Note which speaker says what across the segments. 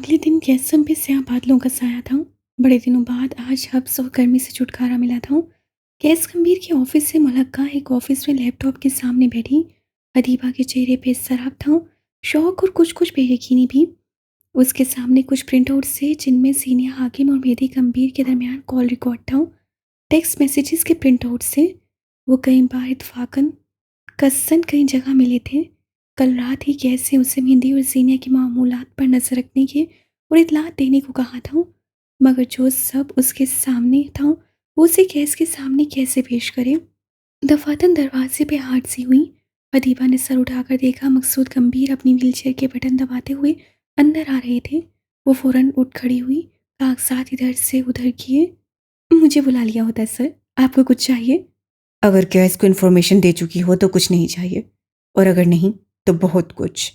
Speaker 1: अगले दिन मौसम पे स्याह बादलों का साया था। बड़े दिनों बाद आज हब्स और गर्मी से छुटकारा मिला था। कैस गंभीर के ऑफिस से मुलक्का एक ऑफिस में लैपटॉप के सामने बैठी। अदीबा के चेहरे पे सराप था, शौक और कुछ कुछ बेयकीनी भी। उसके सामने कुछ प्रिंट आउट से जिनमें सीनियर हाकिम और मेधी गंभीर के दरमियान कॉल रिकॉर्ड था। टेक्स्ट मैसेजेस के प्रिंट आउट से वो कई बार इतफाकन कसन कई जगह मिले थे। कल रात ही गैस से उसे मेहंदी और जीनिया की मामूलात पर नजर रखने के और इतलात देने को कहा था, मगर जो सब उसके सामने था वो उसे गैस के सामने कैसे पेश करे। दफातन दरवाजे पे हाथ सी हुई। अदीबा ने सर उठाकर देखा, मकसूद गंभीर अपनी व्हीलचेयर के बटन दबाते हुए अंदर आ रहे थे। वो फौरन उठ खड़ी हुई, कागजात इधर से उधर किए। मुझे बुला लिया होता सर, आपको कुछ चाहिए?
Speaker 2: अगर गैस को इन्फॉर्मेशन दे चुकी हो तो कुछ नहीं चाहिए, और अगर नहीं तो बहुत कुछ।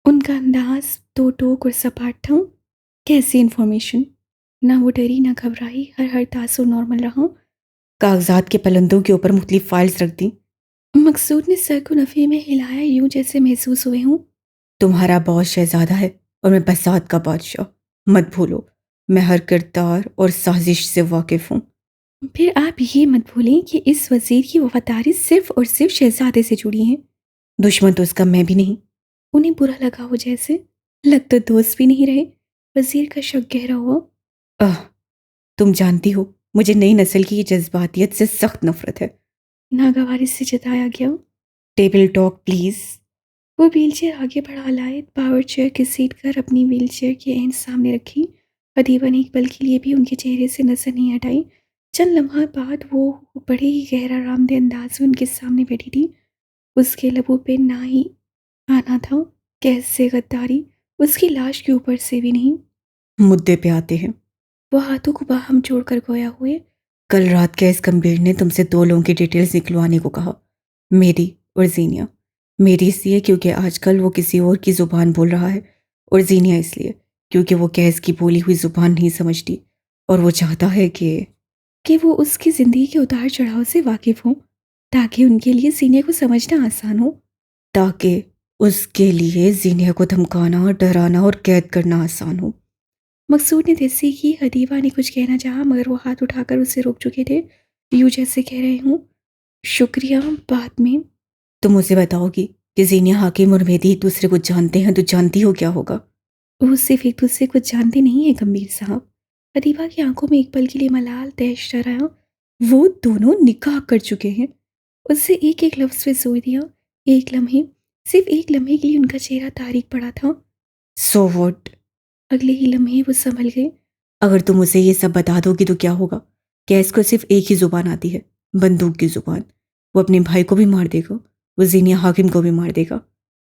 Speaker 1: उनका अंदाज तो टोक और सपाट था। कैसी इन्फॉर्मेशन? ना वो डरी ना घबराई, हर तासुर नॉर्मल रहा।
Speaker 2: कागजात के पलंदों के ऊपर मुख्तलिफ फाइल्स रख दी।
Speaker 1: मकसूद ने सर को नफे में हिलाया, यूं जैसे महसूस हुए हूँ।
Speaker 2: तुम्हारा बॉस शहजादा है और मैं बसात का बादशाह। मत भूलो, मैं हर किरदार और साजिश से वाकिफ हूँ।
Speaker 1: फिर आप ये मत भूलें कि इस वजीर की वफादारी सिर्फ और सिर्फ शहजादे से जुड़ी है।
Speaker 2: दुश्मन तो उसका मैं भी नहीं।
Speaker 1: उन्हें बुरा लगा हो जैसे, लग तो दोस्त भी नहीं रहे। वजीर का शक गहरा हुआ।
Speaker 2: आह, तुम जानती हो, मुझे नई नस्ल की ये जज्बातियत से सख्त नफरत है।
Speaker 1: नागवारी से जताया गया।
Speaker 2: Table talk please.
Speaker 1: वो व्हीलचेयर आगे बढ़ा लाए, पावर चेयर की सीट कर अपनी व्हीलचेयर के एंड सामने रखी। अदीबा ने एक पल के लिए भी उनके चेहरे से नजर नहीं हटाई। चंद लम्हा बाद वो बड़े ही गहरा आरामदेह अंदाज में उनके सामने बैठी थी। उसके लबों पे ना ही आना था, कैसे गद्दारी, उसकी लाश के ऊपर से भी नहीं।
Speaker 2: मुद्दे पे आते हैं।
Speaker 1: वो हाथों को बाहम जोड़कर गोया हुए।
Speaker 2: कल रात गैस गंभीर ने तुमसे दो लोगों की डिटेल्स निकलवाने को कहा, मेरी और जीनिया। मेरी इसलिए क्योंकि आजकल वो किसी और की ज़ुबान बोल रहा है, और जीनिया इसलिए क्योंकि वो गैस की बोली हुई ज़ुबान नहीं समझती, और वो चाहता है
Speaker 1: कि वो उसकी ज़िंदगी के उतार चढ़ाव से वाकिफ़ हों, ताकि उनके लिए सीने को समझना आसान हो।
Speaker 2: ताकि उसके लिए जीनिया को धमकाना और डराना और कैद करना आसान हो।
Speaker 1: मकसूद ने तेजी की। हदीबा ने कुछ कहना चाहा, मगर वो हाथ उठाकर उसे रोक चुके थे, यूं जैसे कह रहे हूँ, शुक्रिया, बाद में।
Speaker 2: तुम उसे बताओगी कि जीनिया हाकिम और मेहदी एक दूसरे को जानते हैं तो जानती हो क्या होगा।
Speaker 1: वो सिर्फ एक दूसरे को जानते नहीं है गंभीर साहब। हदीबा की आंखों में एक पल के लिए मलाल तैश रहा। वो दोनों निकाह कर चुके हैं। उससे एक एक लफ्ज़ पे जोर दिया। एक लम्हे, सिर्फ एक लम्हे के लिए उनका चेहरा तारीक पड़ा था।
Speaker 2: So what?
Speaker 1: अगले ही लम्हे वो संभल गए।
Speaker 2: अगर तुम उसे ये सब बता दोगी तो क्या होगा? गैस को सिर्फ एक ही जुबान आती है, बंदूक की जुबान। वो अपने भाई को भी मार देगा, वो जीनिया हाकिम को भी मार देगा।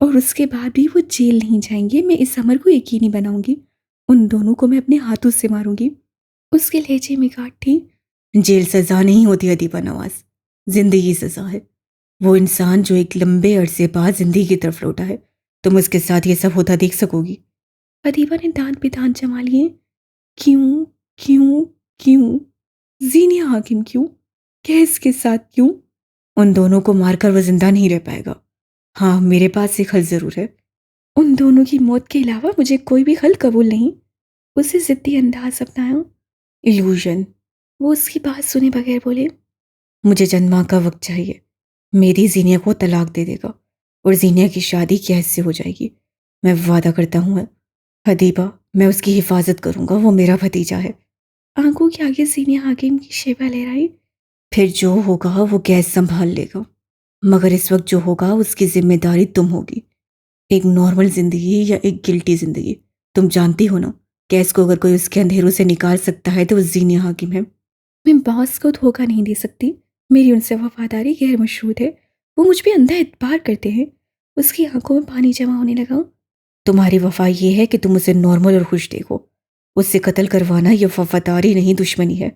Speaker 1: और उसके बाद भी वो जेल नहीं जाएंगे। मैं इस अमर को यकीनी बनाऊंगी। उन दोनों को मैं अपने हाथों से मारूंगी। उसके लहजे में गांठ थी।
Speaker 2: जेल सजा नहीं होती अदीबा नवाज, जिंदगी सजा है। वो इंसान जो एक लंबे अरसे बाद जिंदगी की तरफ लौटा है, तुम उसके साथ ये सब होता देख सकोगी?
Speaker 1: अदीबा ने दांत पे दांत जमा लिए। क्यों? क्यों? क्यों? जीनिया हाकिम क्यों? कैस के साथ क्यों?
Speaker 2: उन दोनों को मारकर वो जिंदा नहीं रह पाएगा। हाँ, मेरे पास एक हल जरूर है।
Speaker 1: उन दोनों की मौत के अलावा मुझे कोई भी हल कबूल नहीं। उसे जिद्दी अंदाज अपनाया।
Speaker 2: इल्यूजन।
Speaker 1: वो उसकी बात सुने बगैर बोले।
Speaker 2: मुझे चंद माह का वक्त चाहिए। मेरी जीनिया को तलाक दे देगा और जीनिया की शादी गैस से हो जाएगी। मैं वादा करता हूँ हदीबा, मैं उसकी हिफाजत करूंगा। वो मेरा भतीजा है।
Speaker 1: आंखों के आगे जीनिया हाकिम की शेबा लहराई।
Speaker 2: फिर जो होगा वो गैस संभाल लेगा, मगर इस वक्त जो होगा उसकी जिम्मेदारी तुम होगी। एक नॉर्मल जिंदगी या एक गिल्टी जिंदगी, तुम जानती हो ना। गैस को अगर कोई उसके अंधेरों से निकाल सकता है तो वो जीनिया हाकिम है।
Speaker 1: मैं बॉस को धोखा नहीं दे सकती। मेरी उनसे वफादारी गैर मशरूत है। वो मुझ पे अंधा एतबार करते हैं। उसकी आंखों में पानी जमा होने लगा।
Speaker 2: तुम्हारी वफा ये है कि तुम उसे नॉर्मल और खुश देखो। उससे कत्ल करवाना यह वफादारी नहीं, दुश्मनी है।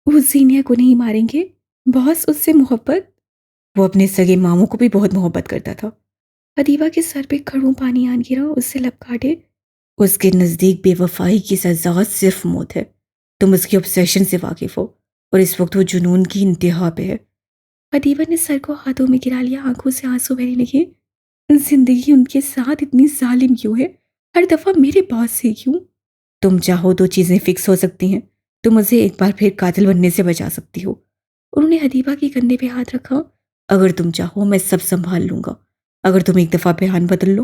Speaker 1: वो जीनिया को नहीं मारेंगे। बॉस उससे मोहब्बत।
Speaker 2: वो अपने सगे मामू को भी बहुत मोहब्बत करता था।
Speaker 1: अदीबा के सर पे खड़ूं पानी आन गिरा। उससे लब काटे।
Speaker 2: उसके नज़दीक बेवफाई की सजा सिर्फ मौत है। तुम उसकी ऑब्सेशन से वाकिफ हो, और इस वक्त वो जुनून की इंतहा पे है।
Speaker 1: अदीबा ने सर को हाथों में गिरा लिया। आंखों से आंसू बहने लगे। जिंदगी उनके साथ इतनी जालिम क्यों है? हर दफा मेरे बॉस से क्यों?
Speaker 2: तुम चाहो तो चीज़ें फिक्स हो सकती हैं। तुम मुझे एक बार फिर कातिल बनने से बचा सकती हो।
Speaker 1: उन्होंने हदीबा के कंधे पे हाथ रखा।
Speaker 2: अगर तुम चाहो मैं सब संभाल लूंगा। अगर तुम एक दफ़ा बयान बदल लो।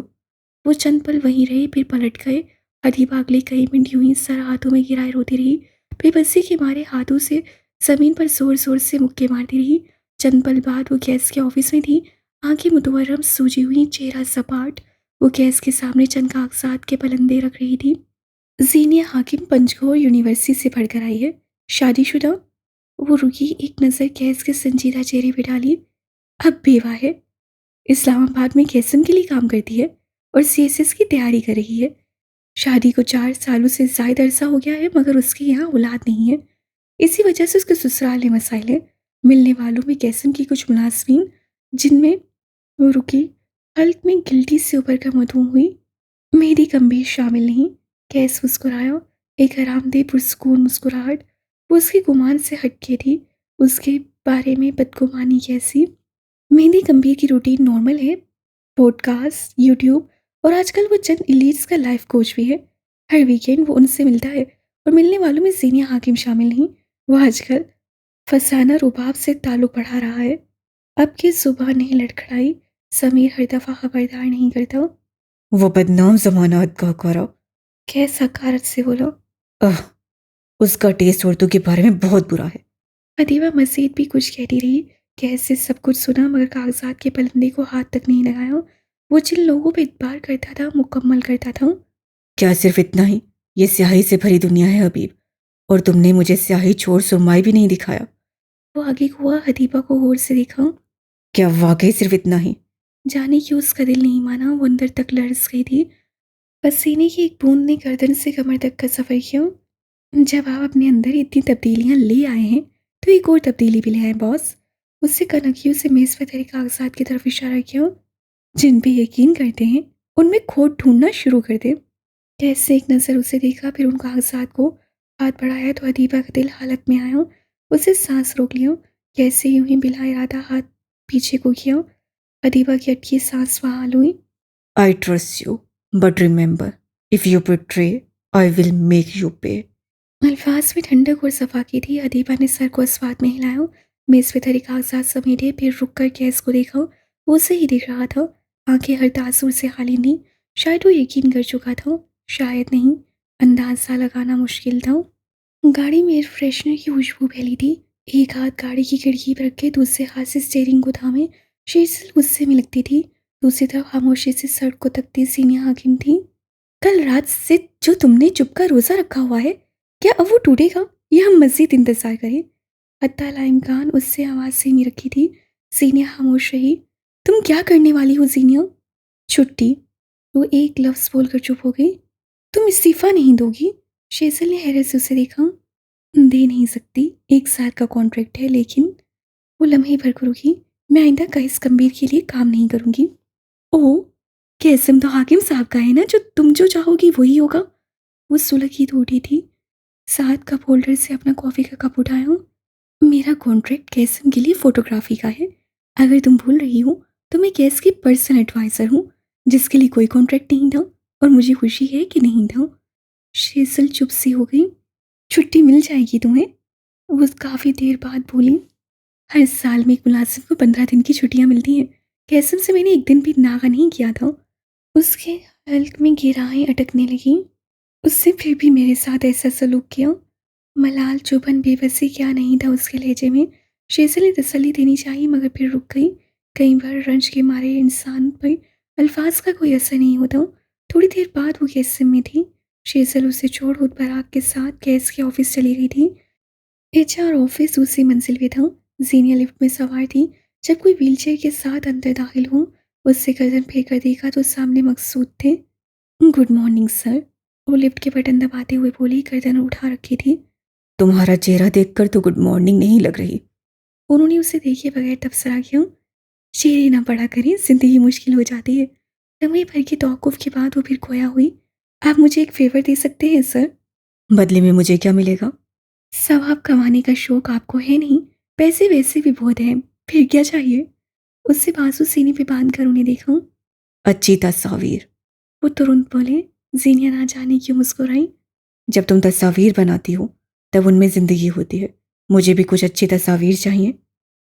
Speaker 1: वो चंद पल वहीं रहे, फिर पलट गए। हदीबा अगले कई मिनट यूं ही सर हाथों में गिराए रोती रही। बेबसी के मारे हाथों से जमीन पर जोर जोर से मुक्के मारती रही। चंद पल बाद वो गैस के ऑफिस में थी, आंखें मुतवरम सूजी हुई, चेहरा सपाट। वो गैस के सामने चंद कागजात के पलंदे रख रही थी। जीनिया हाकिम पंचगोर यूनिवर्सिटी से पढ़कर आई है, शादीशुदा। वो रुकी, एक नज़र गैस के संजीदा चेहरे पे डाली। अब बेवा है, इस्लामाबाद में कैसम के लिए काम करती है और सीएसएस की तैयारी कर रही है। शादी को 4 सालों से ज़ायद अरसा हो गया है, मगर उसके यहाँ औलाद नहीं है। इसी वजह से उसके ससुराल में मसाइल है। मिलने वालों में कैसम की कुछ मुलाजमीन, जिनमें वो रुकी, हल्क में गिल्टी से ऊपर का मधुम हुई। मेहदी कम्बीर शामिल नहीं। कैस मुस्कुराया, एक आरामदेह पुरस्कून मुस्कुराहट। वो उसके गुमान से हटके थी, उसके बारे में बदगुमानी कैसी। मेहंदी गंभीर की रूटीन नॉर्मल है, पॉडकास्ट, यूट्यूब, और आजकल वो चंद इलीट्स का लाइफ कोच भी है। हर वीकेंड वो उनसे मिलता है, और मिलने वालों में जीनिया हाकिम शामिल नहीं। वो आजकल फसाना रुबाब से ताल्लुक बढ़ा रहा है। अब की सुबह नहीं लड़खड़ाई, समीर हर दफ़ा खबरदार नहीं करता।
Speaker 2: वो बदनाम जमानत का करो।
Speaker 1: कैसा कारत से बोला।
Speaker 2: अह, उसका टेस्ट औरतों के बारे में बहुत बुरा है।
Speaker 1: अदीबा मजीद भी कुछ कहती रही। कैसे सब कुछ सुना, मगर कागजात के पलंदे को हाथ तक नहीं लगाया। वो जिन लोगों पर इतबार करता था मुकम्मल करता था।
Speaker 2: क्या सिर्फ इतना ही? ये स्याही से भरी दुनिया है हबीब, और तुमने मुझे स्याही छोड़ सुरमाई भी नहीं दिखाया।
Speaker 1: वो आगे हुआ, हदीबा को गौर से देखा।
Speaker 2: क्या वाकई सिर्फ इतना ही?
Speaker 1: जाने क्यों उसका दिल नहीं माना, वो अंदर तक लरस गई थी। पसीने की एक बूंद ने गर्दन से कमर तक का सफर किया। जब आप अपने अंदर इतनी तब्दीलियां ले आए हैं, तो एक और तब्दीली भी ले आए बॉस। उससे कनखियों से मेज पर धरे कागजात की तरफ इशारा किया। जिन पे यकीन करते हैं, उनमें खोट ढूंढना शुरू कर दे। कैसे एक नज़र उसे देखा, फिर उन कागजात को हाथ बढ़ाया तो अदीबा का दिल हालत में आया। उसे सांस रोक लिया। कैसे यूं ही बिला इरादा हाथ पीछे को किया। अदीबा की अटकी सांस वहां हुई।
Speaker 2: I trust you, but remember, if you betray, I will make you पे।
Speaker 1: अल्फाज में ठंडक और सफा की थी। अदीबा ने सर को अस्वाद में हिलाया, मेज पे धरे कागजात समेटे, फिर रुक कर गैस को देखा। वो उसे ही दिख रहा था, आंखें हर तासुर से खाली नहीं। शायद वो यकीन कर चुका था, शायद नहीं, अंदाजा लगाना मुश्किल था। गाड़ी में एयर फ्रेशनर की खुशबू फैली थी। एक हाथ गाड़ी की खिड़की पर रखे, दूसरे हाथ से स्टीयरिंग को थामे। शीर्षल गुस्से में लगती थी, दूसरी तरफ खामोशी से सड़क को तकती सीनिया हाकिम थी। कल रात से जो तुमने चुप का रोजा रखा हुआ है, क्या अब वो टूटेगा या हम मजीद इंतजार करें? हत्ता लाइमकान उससे आवाज सीमी रखी थी। जीनिया खामोश रही। तुम क्या करने वाली हो जीनिया? छुट्टी। वो एक लफ्ज बोलकर चुप हो गई। तुम इस्तीफा नहीं दोगी? शेजल ने हैरत से उसे देखा। दे नहीं सकती, 1 साल का कॉन्ट्रैक्ट है, लेकिन वो लम्हे भर को रुकी। मैं आइंदा कईस गंभीर के लिए काम नहीं करूंगी। ओह, कैसम तो हाकिम साहब का है ना, जो तुम जो चाहोगी वही होगा। वो सुलगी तो उठी थी, साथ कप होल्डर से अपना कॉफ़ी का कप उठाया। मेरा कॉन्ट्रैक्ट कैसम के लिए फ़ोटोग्राफी का है। अगर तुम भूल रही हो, तो मैं कैस की पर्सनल एडवाइज़र हूँ, जिसके लिए कोई कॉन्ट्रैक्ट नहीं था, और मुझे खुशी है कि नहीं था। शेजल चुप सी हो गई। छुट्टी मिल जाएगी तुम्हें, वो काफ़ी देर बाद बोली। हर साल में एक मुलाजिम को 15 दिन की छुट्टियां मिलती हैं। कैसम से मैंने एक दिन भी नागा नहीं किया था। उसके हल्क में गिराएं अटकने लगी। उससे फिर भी मेरे साथ ऐसा सलूक किया। मलाल, चुभन, बेबसी क्या नहीं था उसके लहजे में। शेजल ने तसल्ली देनी चाहिए, मगर फिर रुक गई। कई बार रंज के मारे इंसान पर अल्फाज का कोई असर नहीं होता। थोड़ी देर बाद वो कैसम में थी। शेजल उसे छोड़ खुद बराक के साथ गैस के ऑफिस चली गई थी। एचआर ऑफिस दूसरी मंजिल पे था। जीनिया लिफ्ट में सवार थी। जब कोई व्हीलचेयर के साथ अंदर दाखिल हुआ, उससे गर्दन फेर कर देखा तो सामने मकसूद थे। गुड मॉर्निंग सर, वो लिफ्ट के बटन दबाते हुए बोली, गर्दन उठा रखी थी।
Speaker 2: तुम्हारा चेहरा देखकर तो गुड मॉर्निंग नहीं लग रही।
Speaker 1: उन्होंने उसे देखे बगैर तबसरा किया। चेहरे ना पड़ा करें, जिंदगी मुश्किल हो जाती है। लम्हे भर की तौक़ुफ़ के बाद वो फिर खोया हुई। आप मुझे एक फेवर दे सकते हैं सर?
Speaker 2: बदले में मुझे क्या मिलेगा?
Speaker 1: सवाब कमाने का शौक आपको है नहीं, पैसे वैसे भी बहुत हैं, फिर क्या चाहिए? उससे बाजू सीने पे बांध कर उन्हें देखा।
Speaker 2: अच्छी तस्वीर।
Speaker 1: वो तुरंत बोले। जीनिया ना जाने क्यों मुस्कुराई।
Speaker 2: जब तुम तस्वीर बनाती हो तब उनमें ज़िंदगी होती है। मुझे भी कुछ अच्छी तस्वीर चाहिए।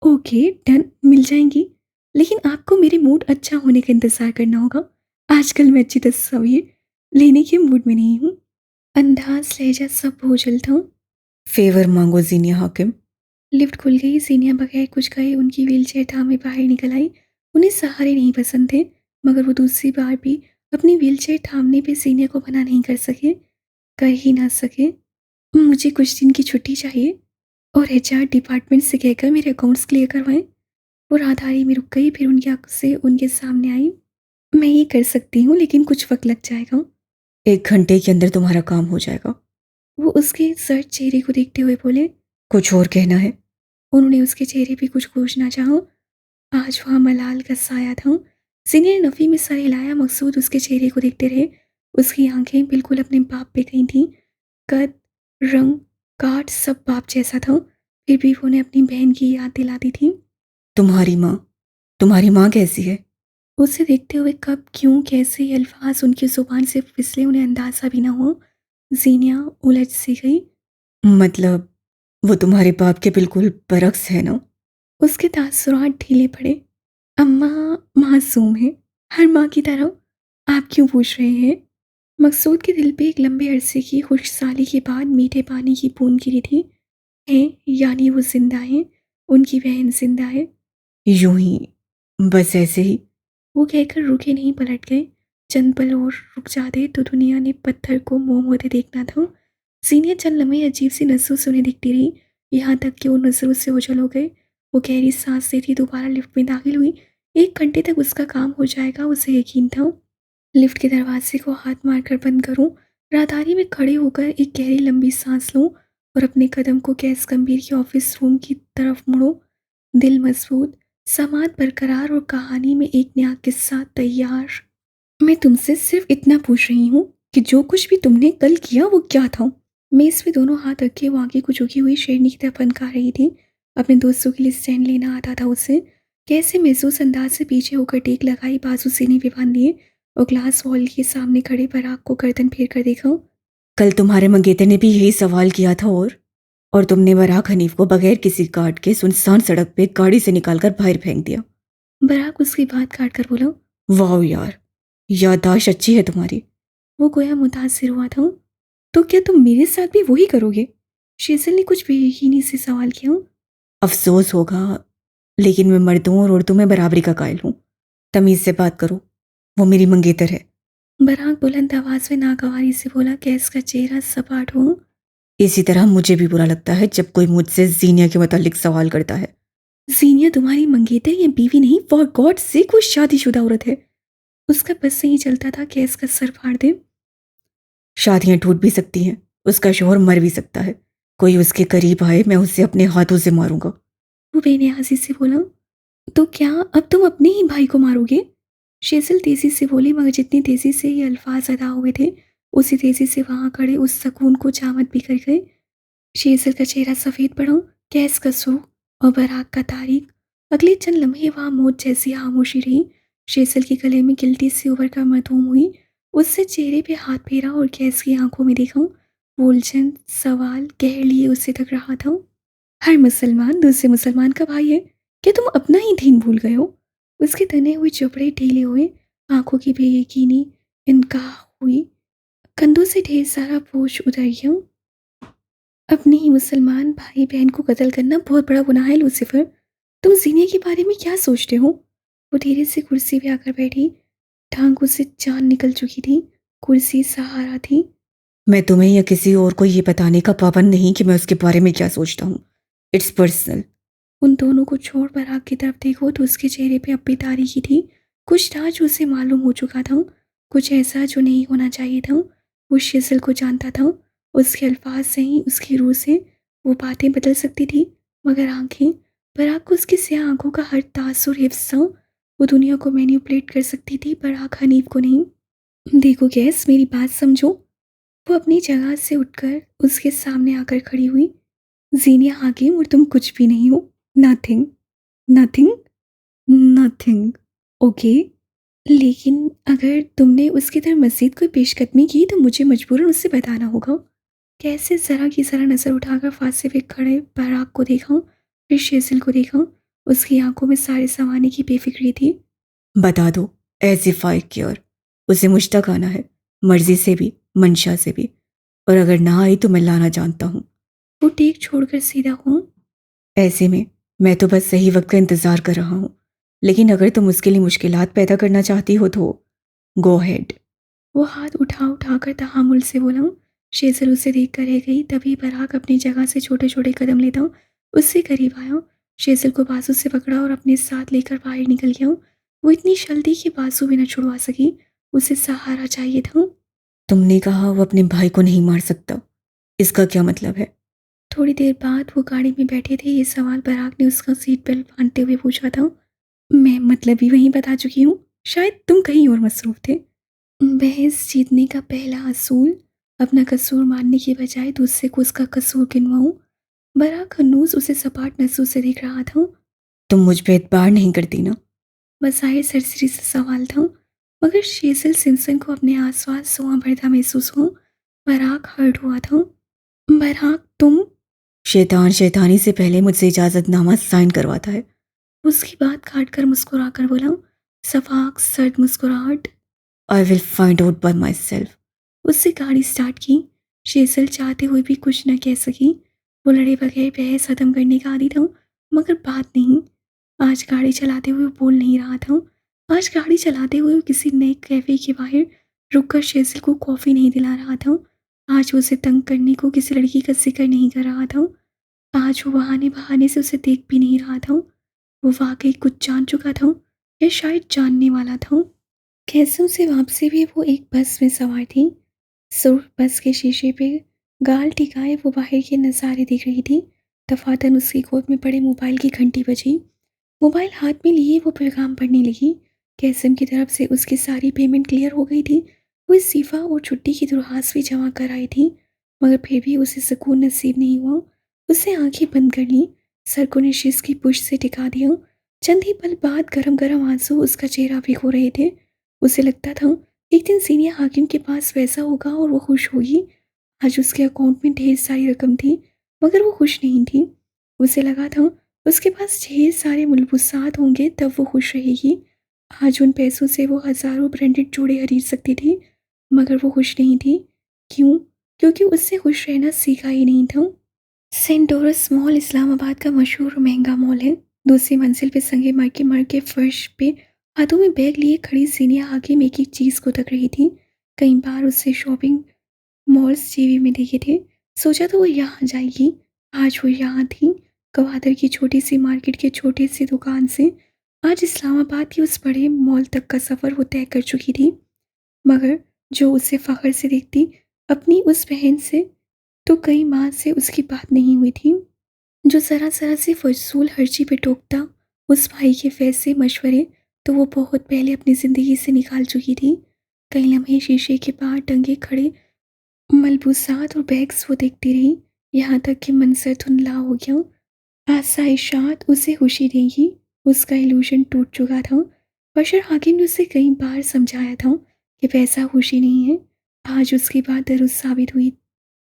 Speaker 1: ओके, डन, मिल जाएंगी। लेकिन आपको मेरे मूड अच्छा होने का इंतज़ार करना होगा। आजकल मैं अच्छी तस्वीर लेने के मूड में नहीं हूँ। अंदाज लहजा सब भूल चलता हूँ।
Speaker 2: फेवर मांगो जीनिया हाकिम।
Speaker 1: लिफ्ट खुल गई, सीनिया बगैर कुछ कहे उनकी व्हीलचेयर थामे बाहर निकल आई। उन्हें सहारे नहीं पसंद थे, मगर वो दूसरी बार भी अपनी व्हीलचेयर थामने पे सीनिया को मना नहीं कर सके, कर ही ना सके। मुझे कुछ दिन की छुट्टी चाहिए और एचआर डिपार्टमेंट से कहकर मेरे अकाउंट्स क्लियर करवाएं। वो राहदारी में रुक गई, फिर उनकी आंखों से उनके सामने आई। मैं ये कर सकती हूँ, लेकिन कुछ वक्त लग जाएगा।
Speaker 2: 1 घंटे के अंदर तुम्हारा काम हो जाएगा।
Speaker 1: वो उसके सर्द चेहरे को देखते हुए बोले।
Speaker 2: कुछ और कहना है?
Speaker 1: उन्होंने उसके चेहरे पे कुछ पूछना चाहा। आज वहाँ मलाल का साया था। सीनियर ने नफ़ी में सर हिलाया। मकसूद उसके चेहरे को देखते रहे। उसकी आंखें बिल्कुल अपने बाप पे गई थीं। कद, रंग, काट सब बाप जैसा था। फिर भी वो उन्हें अपनी बहन की याद दिलाती थी।
Speaker 2: तुम्हारी माँ, तुम्हारी माँ कैसी है?
Speaker 1: उसे देखते हुए कब, क्यों, कैसे ये अल्फाज उनकी ज़ुबान से फिसले उन्हें अंदाज़ा भी ना हो। जीनिया उलझ सी गई।
Speaker 2: मतलब वो तुम्हारे बाप के बिल्कुल बरक्स है ना?
Speaker 1: उसके तासुरात ढीले पड़े। अम्मा मासूम है, हर माँ की तरह। आप क्यों पूछ रहे हैं? मकसूद के दिल पे एक लंबे अरसे की खुशसाली के बाद मीठे पानी की बूंद गिरी थी। हैं, यानी वो जिंदा हैं, उनकी बहन जिंदा है।
Speaker 2: यूं ही, बस ऐसे ही।
Speaker 1: वो कहकर रुके नहीं, पलट गए। चंद पल और रुक जाते तो दुनिया ने पत्थर को मोम होते देखना था। सीनियर चंद लम्हे अजीब सी नजरों से उन्हें दिखती रही, यहाँ तक कि वो नजरों से ओझल हो गए। वो गहरी सांस लेती दोबारा लिफ्ट में दाखिल हुई। 1 घंटे तक उसका काम हो जाएगा, उसे यकीन था। लिफ्ट के दरवाजे को हाथ मारकर बंद करूं, राहदारी में खड़े होकर एक गहरी लंबी सांस लूं और अपने कदम को गैस गंभीर के ऑफिस रूम की तरफ मुड़ो। दिल मजबूत, समाज बरकरार और कहानी में एक नया किस्सा तैयार। मैं तुमसे सिर्फ इतना पूछ रही हूँ कि जो कुछ भी तुमने कल किया वो क्या था? मेज पे दोनों हाथ रखे वो आगे को झुकी हुई शेरनी की तरफ फनकार रही थी। अपने दोस्तों के लिए स्टैंड लेना आता था उसे। कैसे महसूस अंदाज से पीछे होकर टेक लगाई, बाजू सीने पे बांध लिए और ग्लास वॉल के सामने खड़े पराग को गर्दन फेर कर देखा।
Speaker 2: कल तुम्हारे मंगेतर ने भी यही सवाल किया था और तुमने बराक हनीफ को बगैर किसी गार्ड के सुनसान सड़क पे गाड़ी से निकालकर बाहर फेंक दिया।
Speaker 1: बराक उसकी बात काट कर बोला।
Speaker 2: वाह यार, याददाश्त अच्छी है तुम्हारी।
Speaker 1: वो गोया मुतासिर हुआ था। तो क्या तुम मेरे साथ भी वही करोगे? शेजल ने कुछ बेयकीनी से सवाल किया।
Speaker 2: अफसोस होगा, लेकिन मैं मर्दों और औरतों में बराबरी का कायल हूँ। तमीज से बात करो, वो मेरी मंगेतर है।
Speaker 1: बराक बुलंद आवाज में नागवारी से बोला, गैस का चेहरा सपाट हो।
Speaker 2: इसी तरह मुझे भी बुरा लगता है जब कोई मुझसे जीनिया के मुतालिक सवाल करता है।
Speaker 1: जीनिया तुम्हारी मंगेतर या बीवी नहीं, फॉर गॉड से कोई शादीशुदा औरत है। उसका बस नहीं चलता था, गैस का सर फाड़ दे।
Speaker 2: शादियां टूट भी सकती हैं, उसका शोहर मर भी सकता है। कोई उसके करीब आए, मैं उसे अपने हाथों से मारूंगा।
Speaker 1: वो बेनियाजी से बोला। तो क्या अब तुम अपने ही भाई को मारोगे? शेजल तेजी से बोली, मगर जितनी तेजी से ये अल्फाज अदा हुए थे उसी तेजी से वहां खड़े उस सकून को जामत भी कर गए। शेजल का चेहरा सफेद पड़ा, गैस का सूख और बराक का तारीख। अगले चंद लम्हे वहां मौत जैसी खामोशी रही। शेजल के गले में गिल्टी से उभर कर मधुम हुई। उससे चेहरे पे हाथ फेरा और गैस की आंखों में देखा। वो उलझन, सवाल गहर लिए उससे तक रहा था। हर मुसलमान दूसरे मुसलमान का भाई है, क्या तुम अपना ही दीन भूल गए हो? उसके तने हुए चुपड़े ढीले हुए, आंखों की बेयकीनी इनका हुई। कंधों से ढेर सारा बोझ उतर गया। अपने ही मुसलमान भाई बहन को कत्ल करना बहुत बड़ा गुनाह है लूसीफर। तुम जीनिया के बारे में क्या सोचते हो? वो धीरे से कुर्सी पे आकर बैठी। टांगों से जान निकल चुकी थी। कुर्सी सहारा थी।
Speaker 2: मैं तुम्हें या किसी और को ये बताने का पाबंद नहीं कि मैं उसके बारे में क्या सोचता हूँ। It's personal.
Speaker 1: उन दोनों को छोड़ बराक की तरफ देखो तो उसके चेहरे पे अब भी तारीकी थी। कुछ था जो उसे मालूम हो चुका था, कुछ ऐसा जो नहीं होना चाहिए था। वो शिजल को जानता था। उसके अल्फाज से ही, उसकी रूह से वो बातें बदल सकती थी, मगर आंखें, बराक को उसकी स्याह आंखों का हर तासुर हिफ्स था। वो दुनिया को मैनिपुलेट कर सकती थी, बराक हनीफ को नहीं। देखो गैस, मेरी बात समझो। वो अपनी जगह से उठकर उसके सामने आकर खड़ी हुई। जीनिया हाकिम और तुम कुछ भी नहीं हो। Nothing, nothing, nothing. ओके, लेकिन अगर तुमने उसकी तरफ मजीद कोई पेशकदमी की तो मुझे मजबूरन उससे बताना होगा। कैसे ज़रा की ज़रा नज़र उठाकर फांसे पे खड़े पराग को देखा, फिर शेज़ल को देखा। उसकी आंखों में सारे ज़माने की बेफ़िक्री थी।
Speaker 2: बता दो, एज़ इफ़ आई केयर। उसे मुझ तक आना है, मर्ज़ी से भी, मंशा से भी। और अगर ना आई तो मैं लाना जानता हूँ।
Speaker 1: वो टेक छोड़कर सीधा हुआ।
Speaker 2: ऐसे में मैं तो बस सही वक़्त का इंतज़ार कर रहा हूँ। लेकिन अगर तुम उसके लिए मुश्किलात पैदा करना चाहती हो तो गो अहेड।
Speaker 1: वो हाथ उठा उठाकर तहामुल से बोला। शेज़ल उसे देखकर रह गई। तभी पराग अपनी जगह से छोटे-छोटे कदम लेता उससे करीब आया। शेज़ल को बाजू से पकड़ा और अपने साथ लेकर बाहर निकल गया। वो इतनी जल्दी कि बाजू भी न छुड़वा सकी। उसे सहारा चाहिए था।
Speaker 2: तुमने कहा वो अपने भाई को नहीं मार सकता। इसका क्या मतलब है?
Speaker 1: थोड़ी देर बाद वो गाड़ी में बैठे थे। ये सवाल पराग ने उसका सीट बेल्ट बांधते हुए पूछा था। मैं मतलब भी वहीं बता चुकी हूँ। शायद तुम कहीं और मसरूफ थे। बहस जीतने का पहला असूल, अपना कसूर मानने के बजाय दूसरे को उसका कसूर गिनवाऊं। बड़ा खन्नूस उसे सपाट नसों से देख रहा था।
Speaker 2: तुम मुझ पे एतबार नहीं करती ना?
Speaker 1: बज़ाहिर सरसरी सा सवाल था, मगर शेज़ल सिम्पसन को अपने आसपास सुआं भरता महसूस हुआ। बराक हर्ट हुआ था। बराक तुम।
Speaker 2: शैतान शैतानी से पहले मुझसे इजाज़तनामा साइन करवाता है।
Speaker 1: उसकी बात काट कर मुस्कुराकर बोला। सफाक सर्द मुस्कुराहट।
Speaker 2: I will find out by my self.
Speaker 1: उससे गाड़ी स्टार्ट की। शेज़ल चाहते हुए भी कुछ न कह सकी। वो लड़े बगैर बहस खत्म करने का आदी था, मगर बात नहीं। आज गाड़ी चलाते हुए वो बोल नहीं रहा था। आज गाड़ी चलाते हुए वो किसी नए कैफ़े के बाहर रुककर शेज़ल को कॉफ़ी नहीं दिला रहा था। आज वो उसे तंग करने को किसी लड़की का ज़िक्र नहीं कर रहा था। आज वो बहाने-बहाने से उसे देख भी नहीं रहा था। वो वाक़ई कुछ जान चुका था या शायद जानने वाला था। कैसों से वापसी भी वो एक बस में सवार थी। सुर्ख बस के शीशे पे गाल टिकाए वो बाहर के नज़ारे देख रही थी। दफातन उसकी गोद में पड़े मोबाइल की घंटी बजी। मोबाइल हाथ में लिए वो पैगाम पढ़ने लगी। कैसम की तरफ से उसकी सारी पेमेंट क्लियर हो गई थी। वो इस्तीफ़ा और छुट्टी की दरख्वास्त भी जमा कर आई थी, मगर फिर भी उसे सुकून नसीब नहीं हुआ। उसने आंखें बंद कर ली, सर को निशिस की पुष्ट से टिका दिया। चंद ही पल बाद गरम गरम आंसू उसका चेहरा भिगो रहे थे। उसे लगता था एक दिन सीनियर हाकिम के पास पैसा होगा और वो खुश होगी। आज उसके अकाउंट में ढेर सारी रकम थी, मगर वो खुश नहीं थी। उसे लगा था उसके पास ढेर सारे मुलबुसात होंगे तब वो खुश रहेगी। आज उन पैसों से वो हज़ारों ब्रांडेड जोड़े खरीद सकती थी, मगर वो खुश नहीं थी। क्यों? क्योंकि उससे खुश रहना सीखा ही नहीं था। सेंट डोरस मॉल इस्लामाबाद का मशहूर और महंगा मॉल है। दूसरी मंजिल पे संगे मर के फर्श पे हाथों में बैग लिए खड़ी सीनिया हाकिम एक एक चीज़ को तक रही थी। कई बार उससे शॉपिंग मॉल्स टीवी में देखे थे। सोचा तो वो यहाँ जाएगी। आज वो यहाँ थी, गवादर की छोटी सी मार्केट के छोटे सी दुकान से आज इस्लामाबाद के उस बड़े मॉल तक का सफ़र वो तय कर चुकी थी। मगर जो उसे फ़ख्र से देखती अपनी उस बहन से, तो कई माह से उसकी बात नहीं हुई थी। जो ज़रा-ज़रा सी फ़ज़ूल खर्ची पे टोकता उस भाई के फ़ैसले मशवरे तो वो बहुत पहले अपनी ज़िंदगी से निकाल चुकी थी। कई लम्हे शीशे के पार टंगे खड़े मलबूसात और बैग्स वो देखती रही, यहाँ तक कि मंज़र धुंधला हो गया। आसाइशात उसे खुशी देंगी, उसका इल्यूशन टूट चुका था। बशर हाकिम ने उसे कई बार समझाया था कि पैसा खुशी नहीं है। आज उसकी बात दुरुस्त साबित हुई।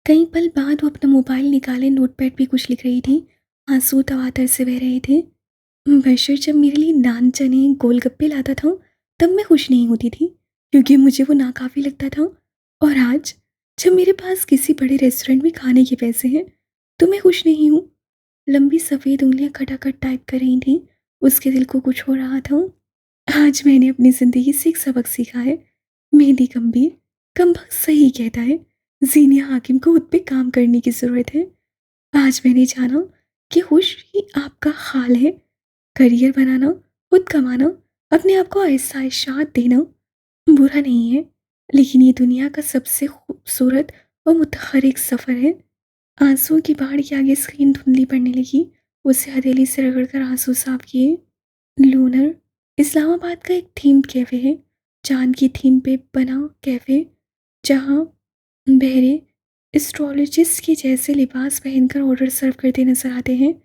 Speaker 1: कई पल बाद वो अपना मोबाइल निकाले, नोटपैड पे कुछ लिख रही थी। आंसू तवातर से बह रहे थे। बशर जब मेरे लिए नान चने गोलगप्पे लाता था तब मैं खुश नहीं होती थी, क्योंकि मुझे वो नाकाफ़ी लगता था। और आज जब मेरे पास किसी बड़े रेस्टोरेंट में खाने के पैसे हैं तो मैं खुश नहीं हूँ। लंबी सफ़ेद उंगलियां खटाखट टाइप कर रही थीं। उसके दिल को कुछ हो रहा था। आज मैंने अपनी ज़िंदगी से एक सबक सीखा है। मेहदी गंभीर कमबख्त सही कहता है। जीनिया हाकिम को खुद पे काम करने की ज़रूरत है। आज मैंने जाना कि खुश ही आपका हाल है। करियर बनाना, खुद कमाना, अपने आप को आइशात देना बुरा नहीं है, लेकिन ये दुनिया का सबसे खूबसूरत और मुतहर्रिक सफ़र है। आंसुओं की बाढ़ के आगे स्क्रीन धुंधली पड़ने लगी। उसे हथेली से रगड़कर आंसू साफ किए। लूनर इस्लामाबाद का एक थीम कैफ़े है। चांद की थीम पे बना कैफ़े, जहाँ बहरे एस्ट्रोलॉजिस्ट के जैसे लिबास पहनकर ऑर्डर सर्व करते नजर आते हैं।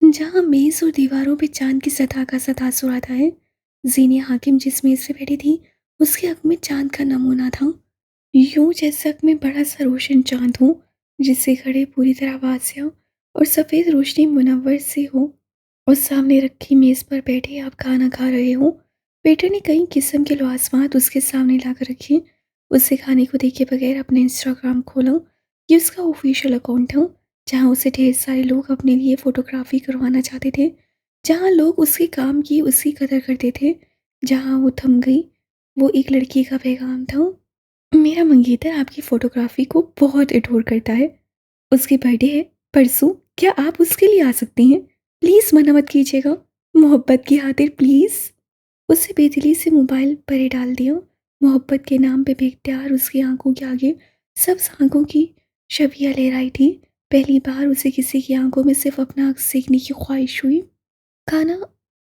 Speaker 1: जहाँ मेज़ और दीवारों पे चांद की सतह का सा तासुर आता है। जीनिया हाकिम जिस मेज़ पे बैठी थी उसके हक में चांद का नमूना था, यूं जैसे हक में बड़ा सा रोशन चांद हो। जिससे खड़े पूरी तरह वासिया और सफ़ेद रोशनी मुनव्वर से हो और सामने रखी मेज़ पर बैठे आप खाना खा रहे हो। वेटर ने कई किस्म के लवाजमात उसके सामने लाकर रखे। उसे खाने को देखे बगैर अपने इंस्टाग्राम खोला। ये उसका ऑफिशियल अकाउंट था, जहाँ उसे ढेर सारे लोग अपने लिए फ़ोटोग्राफी करवाना चाहते थे, जहाँ लोग उसके काम की उसकी कदर करते थे। जहाँ वो थम गई, वो एक लड़की का पैगाम था। मेरा मंगेतर आपकी फ़ोटोग्राफ़ी को बहुत एडोर करता है। उसकी बर्थडे है परसों, क्या आप उसके लिए आ सकती हैं? प्लीज़ मना मत कीजिएगा, मोहब्बत की खातिर प्लीज़। उसे बेदिली से मोबाइल परे डाल दिया। मोहब्बत के नाम पे बेख्तियार उसकी आंखों के आगे सब्ज़ आंखों की शबिया लहराई थी। पहली बार उसे किसी की आंखों में सिर्फ अपना अक्स देखने की ख्वाहिश हुई। खाना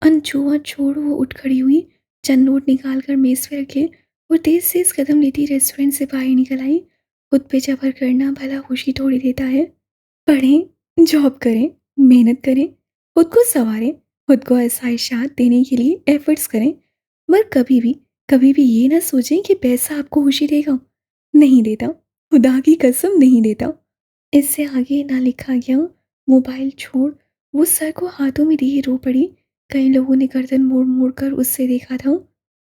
Speaker 1: अनछुआ छोड़ वो उठ खड़ी हुई, चंद नोट निकाल कर मेज़ पे रखे और तेज़ से इस कदम लेती रेस्टोरेंट से बाहर निकल आई। खुद पे जबर करना भला खुशी थोड़ी देता है। पढ़ें, जॉब करें, मेहनत करें, खुद को सँवारें, खुद को आसाइशात देने के लिए एफ़र्ट्स करें, मगर कभी भी ये ना सोचें कि पैसा आपको खुशी देगा। नहीं देता, खुदा की कसम नहीं देता। इससे आगे ना लिखा गया। मोबाइल छोड़ वो सर को हाथों में लिए रो पड़ी। कई लोगों ने गर्दन मोड़-मोड़ कर उससे देखा था।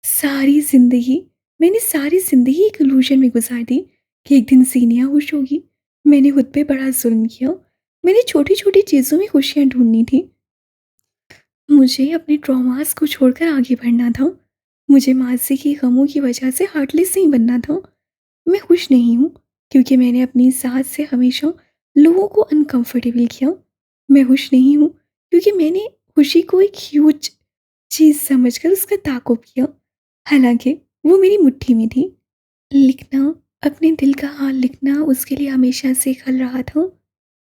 Speaker 1: सारी ज़िंदगी सारी ज़िंदगी एक इल्यूज़न में गुज़ार दी कि एक दिन सीनिया खुश होगी। मैंने खुद पे बड़ा ज़ुल्म किया। मैंने छोटी-छोटी चीज़ों में खुशियाँ ढूँढनी थी। मुझे अपने ट्रॉमास को छोड़कर आगे बढ़ना था। मुझे माज़ी के गमों की वजह से हार्टलेस नहीं बनना था। मैं खुश नहीं हूँ क्योंकि मैंने अपनी सास से हमेशा लोगों को अनकंफर्टेबल किया। मैं खुश नहीं हूँ क्योंकि मैंने खुशी को एक ह्यूज चीज़ समझकर उसका ताक़ुब किया, हालाँकि वो मेरी मुट्ठी में थी। लिखना, अपने दिल का हाल लिखना उसके लिए हमेशा से एक हल रहा था।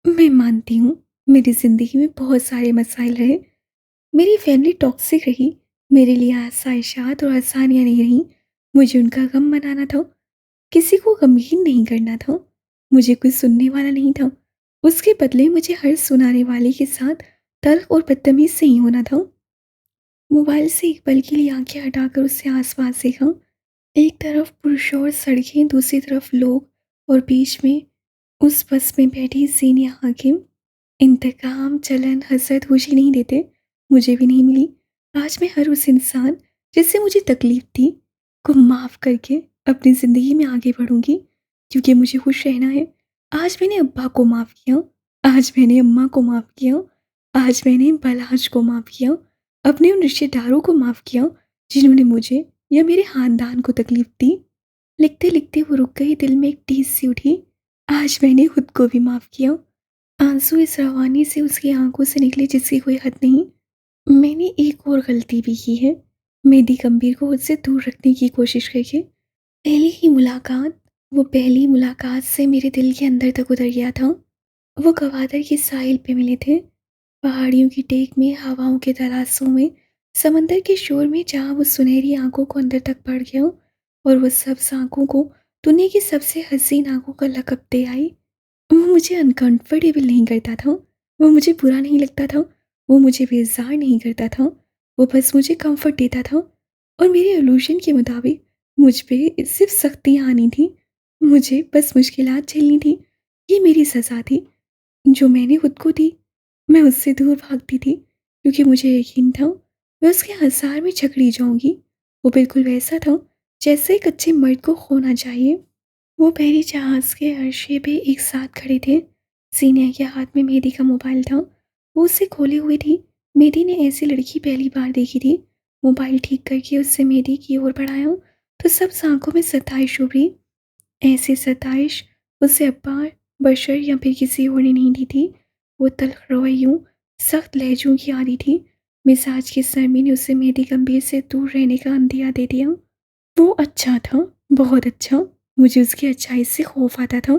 Speaker 1: मैं मानती हूँ, मेरी ज़िंदगी में बहुत सारे मसाइल रहे। मेरी फैमिली टॉक्सिक रही, मेरे लिए आसाइशात और आसानियाँ नहीं रहीं। मुझे उनका गम मनाना था, किसी को गमगीन नहीं करना था। मुझे कोई सुनने वाला नहीं था। उसके बदले मुझे हर सुनाने वाले के साथ तल्ख़ और बदतमीज़ से ही होना था। मोबाइल से एक पल के लिए आँखें हटाकर उससे आस-पास देखा। एक तरफ पुरशोर सड़कें, दूसरी तरफ लोग और बीच में उस बस में बैठी ज़ीनिया हाकिम। इंतकाम, जलन, हसद खुशी नहीं देते, मुझे भी नहीं मिली। आज मैं हर उस इंसान जिससे मुझे तकलीफ़ थी, को माफ़ करके अपनी ज़िंदगी में आगे बढ़ूँगी, क्योंकि मुझे खुश रहना है। आज मैंने अब्बा को माफ़ किया, आज मैंने अम्मा को माफ़ किया, आज मैंने बलाज को माफ़ किया, अपने उन रिश्तेदारों को माफ़ किया, जिन्होंने मुझे या मेरे ख़ानदान को तकलीफ़ दी। लिखते-लिखते वो रुक गई, दिल में एक टीस सी उठी। आज मैंने खुद को भी माफ़ किया। आंसू इस रवानी से उसकी आंखों से निकले जिसकी कोई हद नहीं। मैंने एक और गलती भी की है। मेहदी गंभीर को उससे दूर रखने की कोशिश करके पहली ही मुलाकात वो पहली मुलाकात से मेरे दिल के अंदर तक उतर गया था। वो गवादर के साहिल पे मिले थे, पहाड़ियों की टेक में, हवाओं के तलाशों में, समंदर के शोर में, जहाँ वो सुनहरी आंखों को अंदर तक पड़ गया और वो सब्ज़ आंखों को दुनिया की सबसे हसीन आंखों का लक़ब दे आई। वो मुझे अनकंफर्टेबल नहीं करता था, वो मुझे बुरा नहीं लगता था, वो मुझे बेज़ार नहीं करता था, वो बस मुझे कम्फ़र्ट देता था और मेरे इल्यूज़न के मुताबिक मुझ पे सिर्फ़ सख्तियाँ आनी थीं, मुझे बस मुश्किलात झेलनी थी। ये मेरी सज़ा थी, जो मैंने खुद को दी। मैं उससे दूर भागती थी क्योंकि मुझे यकीन था मैं उसके हज़ार में जकड़ी जाऊँगी। वो बिल्कुल वैसा था जैसे एक अच्छे मर्द को खोना चाहिए। वो पहले जहाज़ के अर्शे पे एक साथ खड़े थे। सीनिया के हाथ में मेहदी का मोबाइल था। वो उसे खोले हुए थी। मेहदी ने ऐसी लड़की पहली बार देखी थी। मोबाइल ठीक करके उससे मेहदी की ओर बढ़ाया तो सब आंखों में सताइश उभरी। ऐसी सताइश उसे अब्बार, बशर या फिर किसी और ने नहीं दी थी। वो तल्ख़ रवैयों, सख्त लहज़ों की आदी थी। मिजाज की सरमी ने उसे मेहदी गंभीर से दूर रहने का अंदिया दे दिया। वो अच्छा था, बहुत अच्छा। मुझे उसकी अच्छाई से खौफ आता था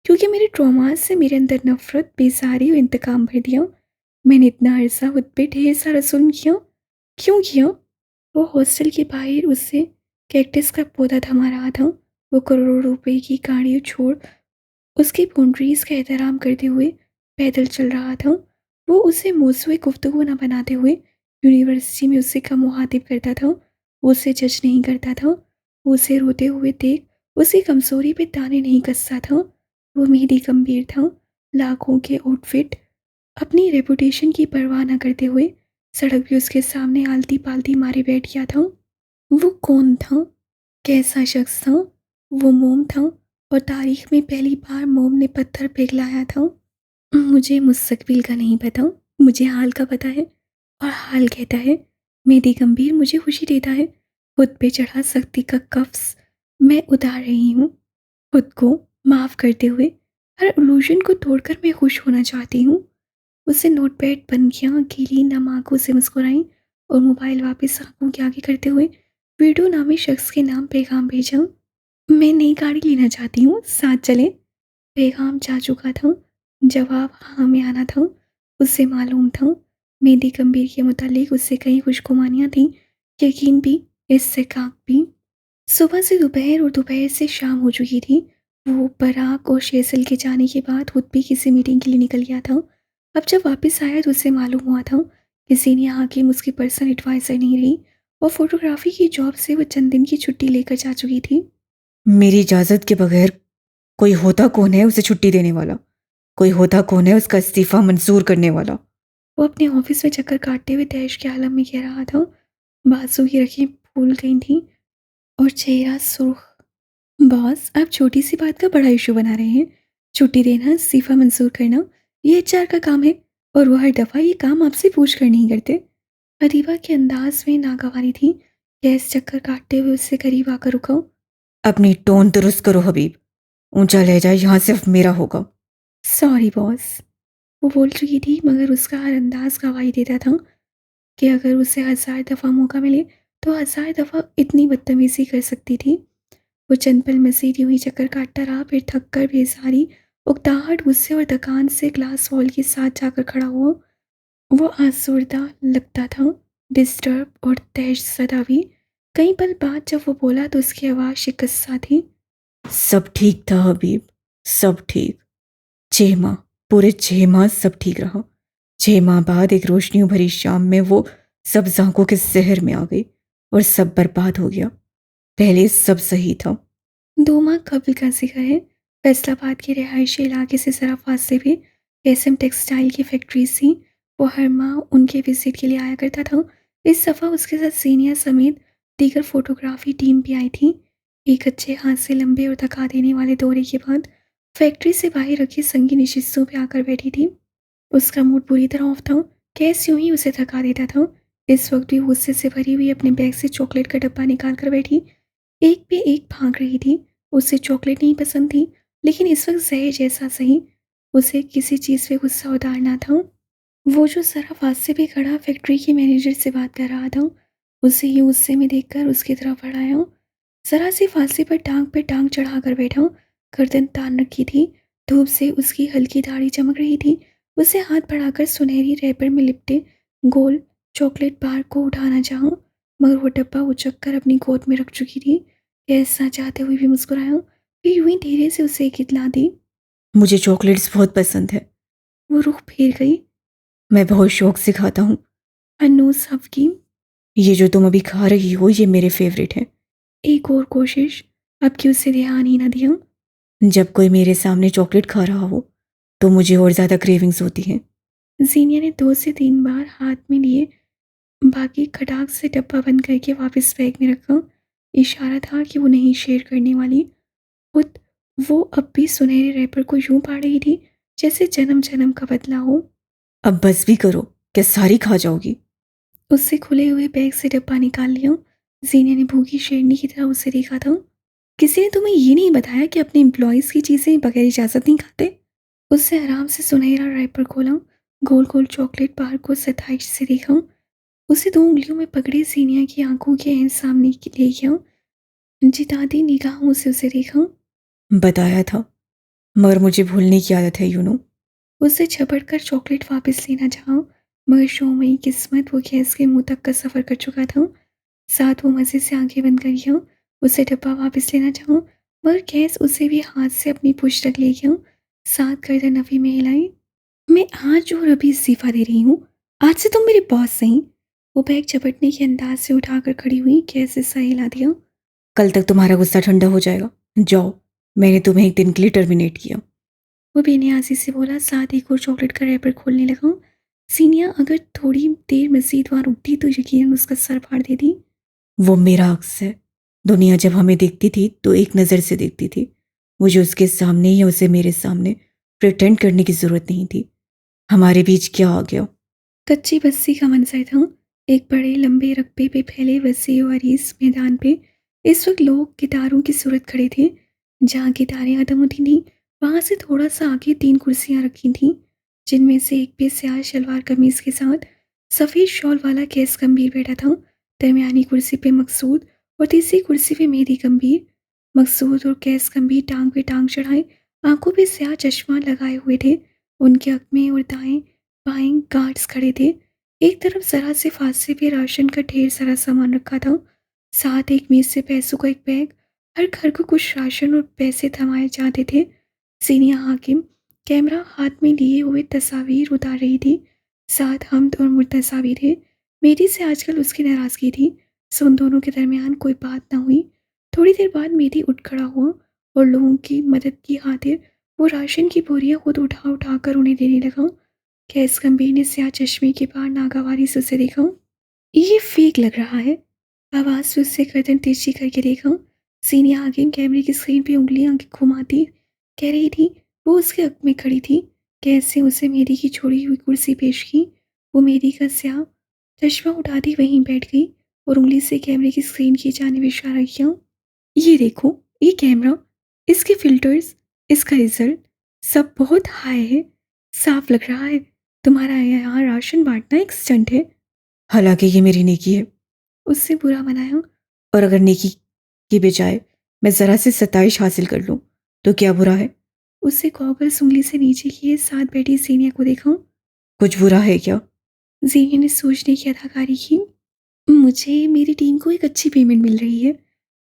Speaker 1: क्योंकि मेरे ट्रॉमास से मेरे अंदर नफ़रत, बेज़ारी और इंतकाम भर दिया। मैंने इतना अरसा खुद पे ढेर सारा ज़ुल्म किया। क्यों किया? वो हॉस्टल के बाहर उससे कैक्टस का पौधा थमा रहा था। वो करोड़ों रुपए की गाड़ी छोड़ उसकी बाउंड्रीज़ का एहतराम करते हुए पैदल चल रहा था। वो उसे मौज़ूए गुफ्तगू ना बनाते हुए यूनिवर्सिटी में उससे कम मुखातिब करता था। वो उसे जज नहीं करता था। वो उसे रोते हुए देख उसकी कमज़ोरी पे ताने नहीं कसता था। वो मेहदी गंभीर था, लाखों के आउटफिट, अपनी रेपुटेशन की परवाह न करते हुए सड़क पे उसके सामने आलती-पालती मारे बैठ गया था। वो कौन था? कैसा शख्स था? वो मोम था और तारीख में पहली बार मोम ने पत्थर पिघलाया था। मुझे मुस्तकबिल का नहीं पता, मुझे हाल का पता है और हाल कहता है, मेहदी गंभीर मुझे खुशी देता है। खुद पे चढ़ा सख्ती का कफ्स मैं उतार रही हूँ। खुद को माफ़ करते हुए हर इल्यूज़न को तोड़कर मैं खुश होना चाहती हूँ। उससे नोटपैड बन गया, गीली नम आँखों से मुस्कुराई और मोबाइल वापस आँखों के आगे करते हुए वीडियो नामी शख्स के नाम पैगाम भेजा। मैं नई गाड़ी लेना चाहती हूँ, साथ चलें? पैगाम जा चुका था। जवाब हाँ में आना था। उससे मालूम था मेहदी गंभीर के मुतालिक उससे कई खुशगुमानियाँ थीं, यकीन भी, इस्तेकाक भी। सुबह से दोपहर और दोपहर से शाम हो चुकी थी। वो पराग और शेसल के जाने के बाद खुद भी किसी मीटिंग के लिए निकल गया था। अब जब वापस आया तो उसे मालूम हुआ था किसी ने हाकिम उसकी पर्सनल एडवाइज़र नहीं रही और फोटोग्राफी की जॉब से वो चंद दिन की छुट्टी लेकर जा चुकी थी।
Speaker 2: मेरी इजाज़त के बगैर कोई होता कौन है उसे छुट्टी देने वाला? कोई होता कौन है उसका इस्तीफ़ा मंज़ूर करने वाला?
Speaker 1: वो अपने ऑफिस में चक्कर काटते हुए तैश के आलम में कह रहा था। बाजू की रखें फूल गई थी और चेहरा सुर्ख। बॉस, आप छोटी सी बात का बड़ा इशू बना रहे हैं। छुट्टी देना, इस्तीफा मंजूर करना, ये एचआर का काम है और वो हर दफ़ा ये काम आपसे पूछ कर नहीं करते। अदीबा के अंदाज में नागवारी थी। गैस चक्कर काटते हुए उससे करीब आकर रुका।
Speaker 2: अपनी टोन दुरुस्त करो हबीब। ऊंचा लहजा यहाँ सिर्फ मेरा होगा।
Speaker 1: सॉरी बॉस, वो बोल चुकी थी मगर उसका हर अंदाज गवाही देता था कि अगर उसे 1000 दफ़ा मौका मिले तो 1000 दफ़ा इतनी बदतमीज़ी कर सकती थी। वो चंद पल मसीदी हुई चक्कर काटता रहा, फिर थक कर बेसारी उकताहट, गुस्से और थकान से ग्लास वॉल के साथ जाकर खड़ा हुआ। वो आसुर्दा लगता था, डिस्टर्ब और तैश ज़दा भी। कई पल बाद जब वो बोला तो उसकी आवाज़ शिकस्त सा थी।
Speaker 2: सब ठीक था हबीब, सब ठीक। 6 माह, पूरे 6 माह सब ठीक रहा। 6 माह बाद एक रोशनियों भरी शाम में वो सब आंखों के जहर में आ गई और सब बर्बाद हो गया। पहले सब सही था।
Speaker 1: 2 माह कबल का जिक्र है। फैसलाबाद के रिहायशी इलाके से ज़रा फासले पे एसएम टेक्सटाइल की फैक्ट्रीज थी। वो हर माह उनके विजिट के लिए आया करता था। इस दफ़ा उसके साथ सीनियर समेत दीगर फोटोग्राफी टीम भी आई थी। एक अच्छे हाथ से लंबे और थका देने वाले दौरे के बाद फैक्ट्री से बाहर रखी संगीन नशिस्तों पे आकर बैठी थी। उसका मूड पूरी तरह ऑफ था। कैस यूं ही उसे थका देता था। इस वक्त भी गुस्से से भरी हुई अपने बैग से चॉकलेट का डब्बा निकाल कर बैठी, एक पे एक भाग रही थी। उसे चॉकलेट नहीं पसंद थी, लेकिन इस वक्त जहर जैसा सही। उसे किसी चीज़ पे गुस्सा उतारना था। वो जो ज़रा फासले पे खड़ा फैक्ट्री के मैनेजर से बात कर रहा था, उसे यूं गुस्से में देखकर उसकी तरफ बढ़ाया। ज़रा सी फासले पर टांग चढ़ा कर बैठा, गर्दन तान रखी थी। धूप से उसकी हल्की दाढ़ी चमक रही थी। उसे हाथ बढ़ाकर सुनहरी रैपर में लिपटे गोल चॉकलेट बार को उठाना चाहा, मगर वो डब्बा उचक कर अपनी गोद में रख चुकी थी। ऐसा चाहते हुए भी मुस्कुराया, फिर यूं ही धीरे से उसे एक इत्तला दी।
Speaker 2: मुझे चॉकलेट्स बहुत पसंद है।
Speaker 1: वो रुख फेर गई।
Speaker 2: मैं बहुत शौक से खाता हूँ।
Speaker 1: अन्नू सबकी।
Speaker 2: ये जो तुम अभी खा रही हो ये मेरे फेवरेट हैं।
Speaker 1: एक और कोशिश, अब कि उसे ध्यान ही न दिया।
Speaker 2: जब कोई मेरे सामने चॉकलेट खा रहा हो तो मुझे और ज़्यादा क्रेविंग्स होती हैं।
Speaker 1: जीनिया ने 2 से 3 बार हाथ में लिए, बाकी खटाक से डब्बा बंद करके वापस बैग में रखा। इशारा था कि वो नहीं शेयर करने वाली। खुद वो अब भी सुनहरे रैपर को यूं पा रही थी जैसे जन्म जन्म का बदला हो।
Speaker 2: अब बस भी करो, क्या सारी खा जाओगी?
Speaker 1: उससे खुले हुए बैग से डब्बा निकाल लिया। जीनिया ने भूखी शेरनी की तरह उसे देखा था। किसी ने तुम्हें ये नहीं बताया कि अपने एम्प्लॉयज़ की चीज़ें बगैर इजाज़त नहीं खाते? उससे आराम से सुनहरा रैपर खोला, गोल गोल चॉकलेट बार को सताइश से देखा। उसे 2 उंगलियों में पकड़े सीनिया की आंखों के ऐन सामने ले गया। जिताती निगाहों से उसे देखा।
Speaker 2: बताया था, मगर मुझे भूलने की आदत है
Speaker 1: उससे झपट कर चॉकलेट वापस लेना चाहा, मगर शोमई किस्मत वो गैस के मुंह तक का सफ़र कर चुका था। साथ वो मज़े से आंखें बंद कर गया। उसे डब्बा वापस लेना चाहा, मगर गैस उसे भी हाथ से अपनी पुश तक ले गया। साथ गर्दन नफ़ी में हिलाई। मैं आज और अभी इस्तीफ़ा दे रही हूँ। आज से तुम मेरे बॉस नहीं। वो बैग झपटने के अंदाज से उठाकर खड़ी हुई, गैस से सह हिला दिया।
Speaker 2: कल तक तुम्हारा गुस्सा ठंडा हो जाएगा। जाओ, मैंने तुम्हें एक दिन के लिए टर्मिनेट किया।
Speaker 1: वो बेनियाजी से बोला, साथ एक और चॉकलेट का रैपर खोलने लगा। सीनिया अगर थोड़ी देर मज़ीद वहाँ रुकती तो यकीनन उसका सर फाड़ देती।
Speaker 2: वो मेरा अक्स है। दुनिया जब हमें देखती थी तो एक नज़र से देखती थी। मुझे उसके सामने या उसे मेरे सामने प्रिटेंड करने की ज़रूरत नहीं थी। हमारे बीच क्या आ गया?
Speaker 1: कच्ची बस्ती का मंजर था। एक बड़े लंबे रकबे पे फैले वसी और इस मैदान पे इस वक्त लोग गिटारों की सूरत खड़े थे। जहाँ गिटारें खत्म होती थीं वहाँ से थोड़ा सा आगे 3 कुर्सियाँ रखी थीं, जिनमें से एक पे स्याह शलवार कमीज के साथ सफ़ेद शॉल वाला केस गंभीर बैठा था। दरमियानी कुर्सी पे मकसूद और तीसरी कुर्सी पे मेहदी गंभीर। मकसूद और केस गंभीर टांग पे टांग चढ़ाए, आंखों पे स्याह चश्मा लगाए हुए थे। उनके हक में और दाएं बाएं गार्ड्स खड़े थे। एक तरफ जरा से फासले पे राशन का ढेर सारा सामान रखा था, साथ एक मेज से पैसों का एक बैग। हर घर को कुछ राशन और पैसे थमाए जाते थे। सीनिया हाकिम कैमरा हाथ में लिए हुए तस्वीर उतार रही थी, साथ हमद और मुर्तज़ा थे। मेरी से आजकल उसकी नाराज़गी थी, सो उन दोनों के दरमियान कोई बात ना हुई। थोड़ी देर बाद मेरी उठ खड़ा हुआ और लोगों की मदद की खातिर वो राशन की बोरियां खुद उठा उठा कर उन्हें देने लगा। कैस गंभीर ने स्याह चश्मे के पार नागावारी से उसे देखा। ये फेक लग रहा है। आवाज़ से उससे गर्दन तिरछी करके देखा। सीनिया हाकिम कैमरे की स्क्रीन पे उंगलियां घुमाती कह रही थी। वो उसके हक में खड़ी थी। कैसे उसे मेरी की छोड़ी हुई कुर्सी पेश की। वो मेरी का स्याह चश्मा उठाती वहीं बैठ गई और उंगली से कैमरे की स्क्रीन की जानिब इशारा किया। ये देखो, ये कैमरा, इसके फिल्टर्स, इसका रिजल्ट सब बहुत हाई है। साफ लग रहा है तुम्हारा यहाँ राशन बांटना एक स्टंट है।
Speaker 2: हालांकि ये मेरी नेकी है,
Speaker 1: उससे बुरा मनाया।
Speaker 2: और अगर नेकी की बजाय मैं ज़रा सी सताइश हासिल कर लूँ तो क्या बुरा है?
Speaker 1: उससे गॉगल्स उंगली से नीचे किए साथ बैठी जीनिया को देखा।
Speaker 2: कुछ बुरा है क्या?
Speaker 1: जीनिया ने सोचने की अदाकारी की। मुझे मेरी टीम को एक अच्छी पेमेंट मिल रही है,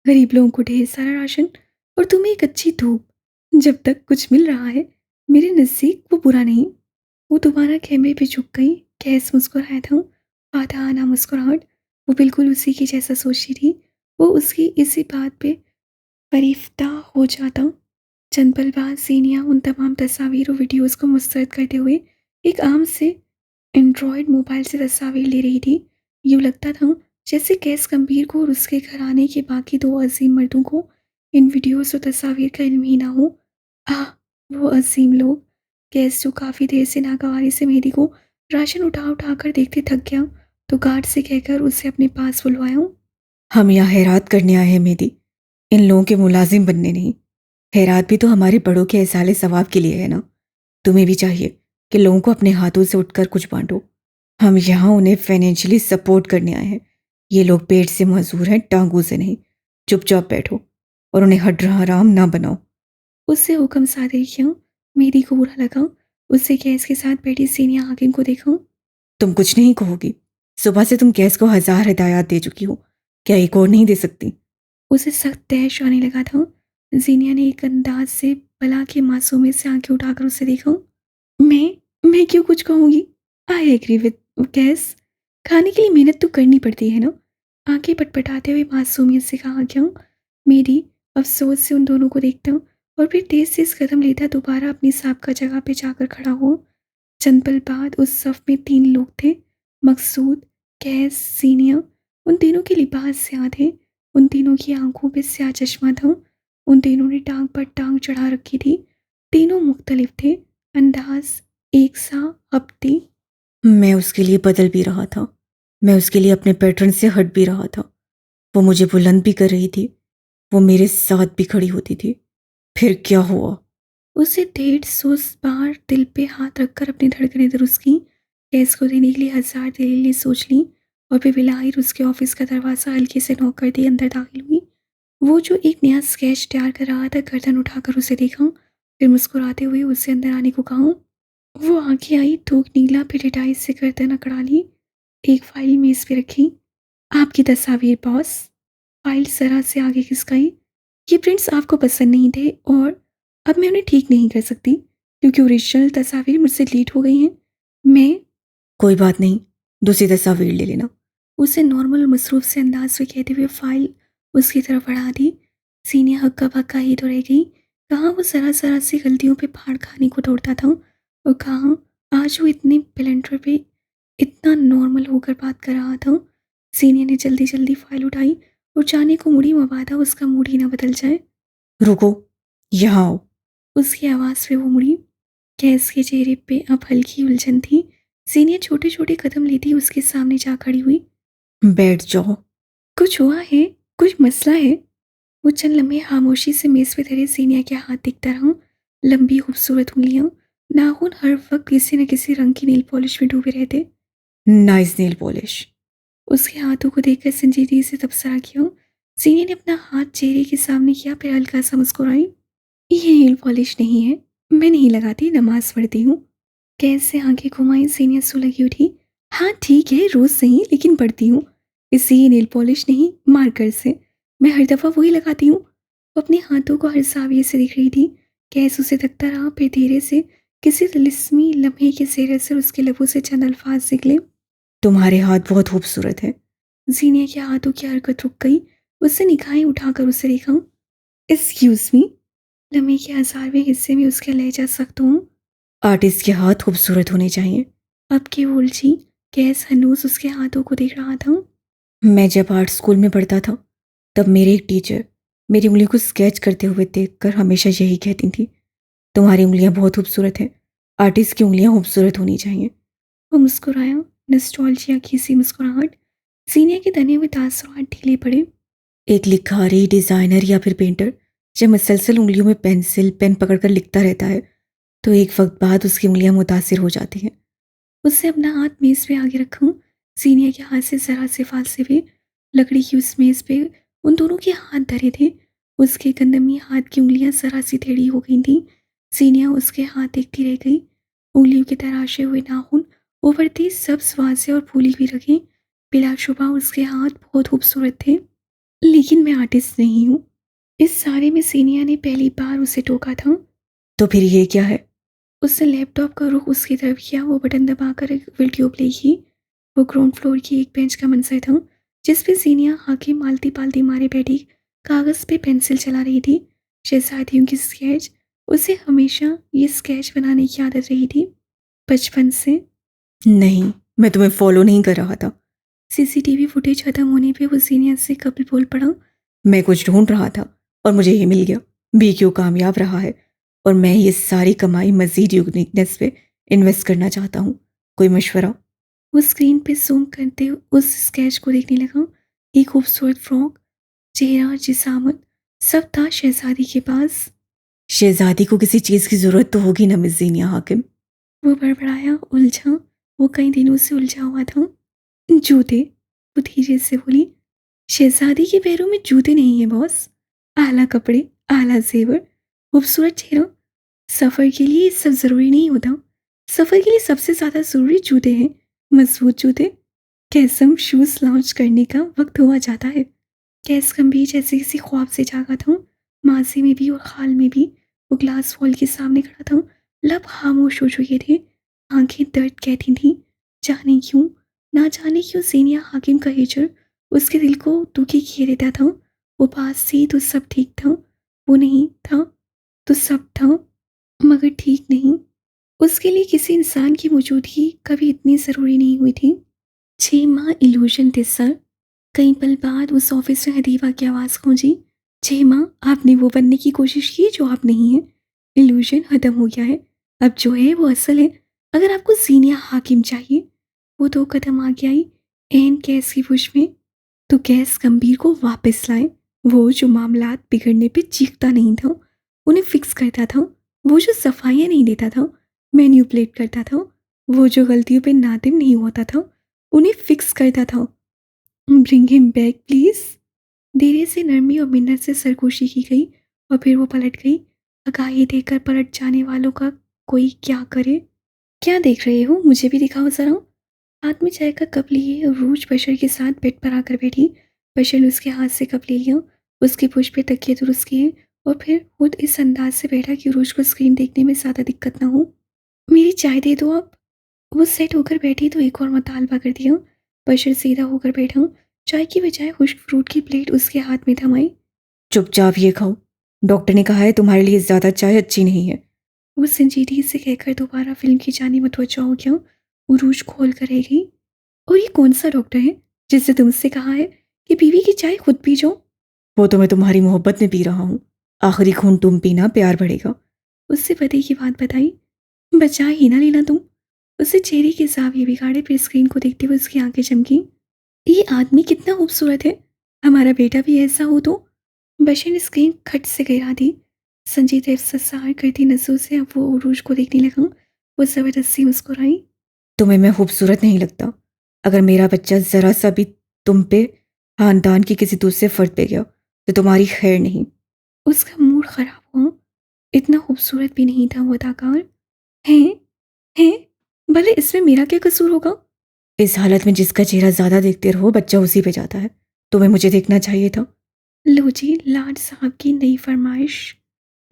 Speaker 1: गरीब लोगों को ढेर सारा राशन, और तुम्हें एक अच्छी धूप। जब तक कुछ मिल रहा है मेरे नज़दीक वो बुरा नहीं। वो दोबारा कैमरे पे झुक गई। कैस मुस्कुराया था, आधा आना मुस्कुराहट। वो बिल्कुल उसी की जैसा सोचती थी। वो उसकी इसी बात पे फरीफ्ता हो जाता। चंद पल बाद सीनिया उन तमाम तस्वीर और वीडियोस को मुस्तरद करते हुए एक आम से एंड्रॉयड मोबाइल से तस्वीर ले रही थी। यूँ लगता था जैसे कैस गंभीर को और उसके घराने के बाकी 2 अजीम मर्दों को इन वीडियोस और तस्वीर का इल्म ही ना हो। आह! वो अजीम लोग। कैस जो काफ़ी देर से नागवारी से मेरी को राशन उठा उठा कर देखते थक गया, तो गार्ड से कहकर उसे अपने पास बुलवाया।
Speaker 2: हम यहाँ हैरात करने आए हैं मेदी, इन लोगों के मुलाजिम बनने नहीं। हैरात भी तो हमारे बड़ों के एहसाले सवाब के लिए है ना। तुम्हें भी चाहिए कि लोगों को अपने हाथों से उठकर कुछ बांटो। हम यहाँ उन्हें फाइनेंशियली सपोर्ट करने आए हैं। ये लोग पेट से मजदूर हैं, टांगों से नहीं। चुपचाप बैठो और उन्हें हड्र हराम ना बनाओ।
Speaker 1: उससे हुक्म सादर किया। मेरी को बुरा लगा। उससे गैस के साथ बैठी सीनिया हाकिम को देखा।
Speaker 2: तुम कुछ नहीं कहोगी? सुबह से तुम गैस को 1000 हिदायत दे चुकी हो, क्या एक और नहीं दे सकती?
Speaker 1: उसे सख्त तैश आने लगा था। जीनिया ने एक अंदाज से बला के मासूमियत से आंखें उठाकर उसे देखा। मैं क्यों कुछ कहूँगी? I agree with gas. खाने के लिए मेहनत तो करनी पड़ती है ना। आंखें पटपटाते हुए मासूमियत से कहा गया। मेरी अफसोस से उन दोनों को देखता और फिर तेज तेज कदम लेता दोबारा अपनी साबका जगह पे जाकर खड़ा हुआ। चंद पल बाद उस सफ में 3 लोग थे। मकसूद, कैस, सीनिया। उन तीनों के लिबास स्याह थे। उन तीनों की आंखों पे स्याह चश्मा था। उन तीनों ने टांग पर टांग चढ़ा रखी थी। तीनों मुख्तलिफ थे, अंदाज एक सा, हफ्ती।
Speaker 2: मैं उसके लिए बदल भी रहा था। मैं उसके लिए अपने पैटर्न से हट भी रहा था। वो मुझे बुलंद भी कर रही थी। वो मेरे साथ भी खड़ी होती थी। फिर क्या हुआ?
Speaker 1: उसे 150 बार दिल पे हाथ रखकर अपनी धड़कनें दुरुस्त की। गैस को देने के लिए 1000 दलीलें सोच ली और फिर बिलाहिर उसके ऑफिस का दरवाज़ा हल्के से नॉक कर दिए अंदर दाखिल हुई। वो जो एक नया स्केच तैयार कर रहा था, गर्दन उठाकर उसे देखा, फिर मुस्कुराते हुए उससे अंदर आने को कहा। वो आगे आई, थूक नीला, फिर हिटाई से गर्दन अकड़ा ली। एक फाइल मेज पे रखी। आपकी तस्वीर बॉस। फाइल जरा से आगे खिसकाई। ये प्रिंट्स आपको पसंद नहीं थे और अब मैं उन्हें ठीक नहीं कर सकती क्योंकि ओरिजिनल तस्वीर मुझसे डिलीट हो गई हैं। मैं
Speaker 2: कोई बात नहीं, दूसरी तस्वीर ले लेना।
Speaker 1: उसे नॉर्मल और मसरूफ से अंदाज में कहते हुए फाइल उसकी तरफ बढ़ा दी। सीनिया हक्का बक्का ही तो रह गई। कहाँ वो ज़रा-ज़रा सी गलतियों पे फाड़ खाने को दौड़ता था और कहाँ आज वो इतने प्लेंटर पे इतना नॉर्मल होकर बात कर रहा था। सीनियर ने जल्दी-जल्दी फाइल उठाई और जाने को मुड़ी, मबादा उसका मूड ही ना बदल जाए।
Speaker 2: रुको, यहाँ आओ।
Speaker 1: उसकी आवाज़ पे वो मुड़ी। कैस के चेहरे पे अब हल्की उलझन थी। सीनियर छोटे-छोटे कदम लेती उसके सामने जा खड़ी हुई।
Speaker 2: बैठ जाओ।
Speaker 1: कुछ हुआ है? कुछ मसला है? वो चंद लम्हे खामोशी से मेज़ पे धरे सीनियर के हाथ देखता रहा। लंबी खूबसूरत उंगलियां, नाखून हर वक्त किसी न किसी रंग की नेल पॉलिश में डूबे रहते।
Speaker 2: Nice nail polish.
Speaker 1: उसके हाथों को देखकर संजीदगी से तबसरा किया। सीनियर ने अपना हाथ चेहरे के सामने किया, फिर हल्का सा मुस्कुराई। ये नेल पॉलिश नहीं है, मैं नहीं लगाती, नमाज पढ़ती हूँ। कैसे आंखें घुमाई, सीनियर सुलगी उठी। हाँ ठीक है, रोज सही, लेकिन पढ़ती हूँ। इससे ये नेल पॉलिश नहीं, मार्कर से। मैं हर दफ़ा वही लगाती हूँ। वो अपने हाथों को हर जाविये से दिख रही थी। कैस उसे तकता रहा, फिर धीरे से किसी तिलिस्मी लम्हे के जेर असर उसके लबों से चंद अल्फाज निकले।
Speaker 2: तुम्हारे हाथ बहुत खूबसूरत है।
Speaker 1: जीनिया के हाथों की हरकत रुक गई। उससे निगाहें उठाकर उसे देखा। Excuse me. लम्हे के 1000वें हिस्से में उसका लहजा सख्त हूँ।
Speaker 2: आर्टिस्ट के हाथ खूबसूरत होने चाहिए।
Speaker 1: अब की वो उलझी। कैस हनूस उसके हाथों को देख रहा था।
Speaker 2: मैं जब आर्ट स्कूल में पढ़ता था, तब मेरे एक टीचर मेरी उंगलियों को स्केच करते हुए देखकर हमेशा यही कहती थी, तुम्हारी उंगलियां बहुत खूबसूरत हैं। आर्टिस्ट की उंगलियां खूबसूरत होनी चाहिए।
Speaker 1: वो मुस्कुराया, नॉस्टैल्जिया की सी मुस्कुराहट। सीनियर के तने हुए तासुरात ढीले पड़े।
Speaker 2: एक लिखारी, डिजाइनर या फिर पेंटर जब मुसलसल उंगलियों में पेंसिल पेन पकड़कर लिखता रहता है, तो एक वक्त बाद उसकी उंगलियां मुतासिर हो जाती हैं।
Speaker 1: उससे अपना हाथ मेज पे आगे रखूं। सीनियर के हाथ से जरा से फासले पे लकड़ी की उस मेज पे उन दोनों के हाथ धरे थे। उसके गंदमी हाथ की उंगलियां जरा सी टेढ़ी हो गई थी। सीनियर उसके हाथ देखती रह गई। उंगलियों के तराशे हुए नाखून ऊपर थी, सब्ज वासे और फूली भी रखे। बिलाशुबा उसके हाथ बहुत खूबसूरत थे, लेकिन मैं आर्टिस्ट नहीं हूँ। इस सारे में सीनिया ने पहली बार उसे टोका था।
Speaker 2: तो फिर ये क्या है?
Speaker 1: उसने लैपटॉप का रुख उसकी तरफ किया। वो बटन दबाकर एक वीडियो प्ले की। वो ग्राउंड फ्लोर की एक बेंच का मंजर था, जिस पे सीनिया हाकिम आलती पालती मारे बैठी कागज पे पेंसिल चला रही थी। शहजादियों की स्केच। उसे हमेशा ये स्केच बनाने की आदत रही थी, बचपन से।
Speaker 2: नहीं, मैं तुम्हें फॉलो नहीं कर रहा था।
Speaker 1: सीसीटीवी फुटेज खत्म होने पे वो सीनियर से कबल बोल पड़ा।
Speaker 2: मैं कुछ ढूंढ रहा था और मुझे ये मिल गया। बीक्यू कामयाब रहा है और मैं ये सारी कमाई मजीद यूनिकनेस पे इन्वेस्ट करना चाहता हूँ। कोई मशवरा?
Speaker 1: वो स्क्रीन पे जूम करते उस स्केच को देखने लगा। एक खूबसूरत फ्रॉक, चेहरा, जिसामत, सब था शहजादी के पास।
Speaker 2: शहजादी को किसी चीज़ की ज़रूरत तो होगी ना मिस जीनिया हाकिम।
Speaker 1: वो बड़बड़ाया, उलझा। वो कई दिनों से उलझा हुआ था। जूते, वो धीरे से बोली। शहजादी के पैरों में जूते नहीं है बॉस। आला कपड़े, आला जेवर, खूबसूरत चेहरा। सफ़र के लिए ये सब ज़रूरी नहीं होता। सफ़र के लिए सबसे ज़्यादा ज़रूरी जूते हैं, मजबूत जूते। कैसम शूज़ लॉन्च करने का वक्त हुआ जाता है। कैस गंभीर जैसे किसी ख्वाब से जागा था। माजी में भी और खाल में भी। वो ग्लास वॉल के सामने खड़ा था। लब खामोश हो चुके थे। आंखें दर्द कहती थीं। जाने क्यों, ना जाने क्यों सीनिया हाकिम का हिजर उसके दिल को दुखी किए देता था। वो पास थी तो सब ठीक था, वो नहीं था तो सब था, मगर ठीक नहीं। उसके लिए किसी इंसान की मौजूदगी कभी इतनी ज़रूरी नहीं हुई थी। 6 माह इल्यूजन थे सर। कई पल बाद उस ऑफिस में अदीबा की आवाज़ गूंजी। 6 माह आपने वो बनने की कोशिश की जो आप नहीं हैं। इल्यूजन खत्म हो गया है, अब जो है वो असल है। अगर आपको सीनिया हाकिम चाहिए। वो 2 कदम आगे आई। एन कैस की पुश में तो कैस गंभीर को वापस लाए। वो जो मामलात बिगड़ने पे चीखता नहीं था, उन्हें फिक्स करता था। वो जो सफाइयाँ नहीं देता था, मैन्यूपुलेट करता था। वो जो गलतियों पे नादिम नहीं होता था, उन्हें फिक्स करता था। Bring him back please. धीरे से नरमी और मिन्नत से सरगोशी की गई और फिर वो पलट गई। आगाही देकर पलट जाने वालों का कोई क्या करे। क्या देख रहे हो, मुझे भी दिखाओ जरा। हाथ में चाय का कप लिए और रूज बशर के साथ बेड पर आकर बैठी। बशर ने उसके हाथ से कप ले लिया, उसके पुश पे तकिए दुरुस्त किए और फिर खुद इस अंदाज से बैठा कि रूज को स्क्रीन देखने में ज़्यादा दिक्कत ना हो। मेरी चाय दे दो आप। वो सेट होकर बैठी तो एक और मुतालबा कर दिया। बशर सीधा होकर बैठा, चाय की बजाय खुश्क फ्रूट की प्लेट उसके हाथ में थमाई।
Speaker 2: चुपचाप ये खाओ। डॉक्टर ने कहा है तुम्हारे लिए ज़्यादा चाय अच्छी नहीं है।
Speaker 1: वो संजीदगी से कहकर दोबारा फिल्म की जाने मुतवज्जो हो गया। उरूज खोल कर रह गई। और ये कौन सा डॉक्टर है जिसने तुमसे कहा है कि बीवी की चाय खुद पी जाओ?
Speaker 2: वो तो मैं तुम्हारी मोहब्बत में पी रहा हूँ। आखिरी खून तुम पीना, प्यार बढ़ेगा।
Speaker 1: उससे पति की बात बताई। बचा ही ना लेना तुम। उससे चेहरे के जाविये बिगाड़े, फिर स्क्रीन को देखते हुए उसकी आंखें चमकी। ये आदमी कितना खूबसूरत है। हमारा बेटा भी ऐसा हो तो। बशर ने स्क्रीन खट से गिरा दी। संजीत ससार करती नजरों से अब वो उरूज को देखने लगा। वो जबरदस्ती मुस्कुराई।
Speaker 2: तुम्हें मैं खूबसूरत नहीं लगता? अगर मेरा बच्चा ज़रा सा भी तुम पे, खानदान के किसी दूसरे फर्द पे गया तो तुम्हारी खैर नहीं।
Speaker 1: उसका मूड खराब हुआ। इतना खूबसूरत भी नहीं था वो अदाकार। हैं? हैं? भले इसमें मेरा क्या कसूर होगा?
Speaker 2: इस हालत में जिसका चेहरा ज़्यादा देखते रहो बच्चा उसी पे जाता है। तुम्हें मुझे देखना चाहिए था।
Speaker 1: लो जी, लाड साहब की नई फरमाइश।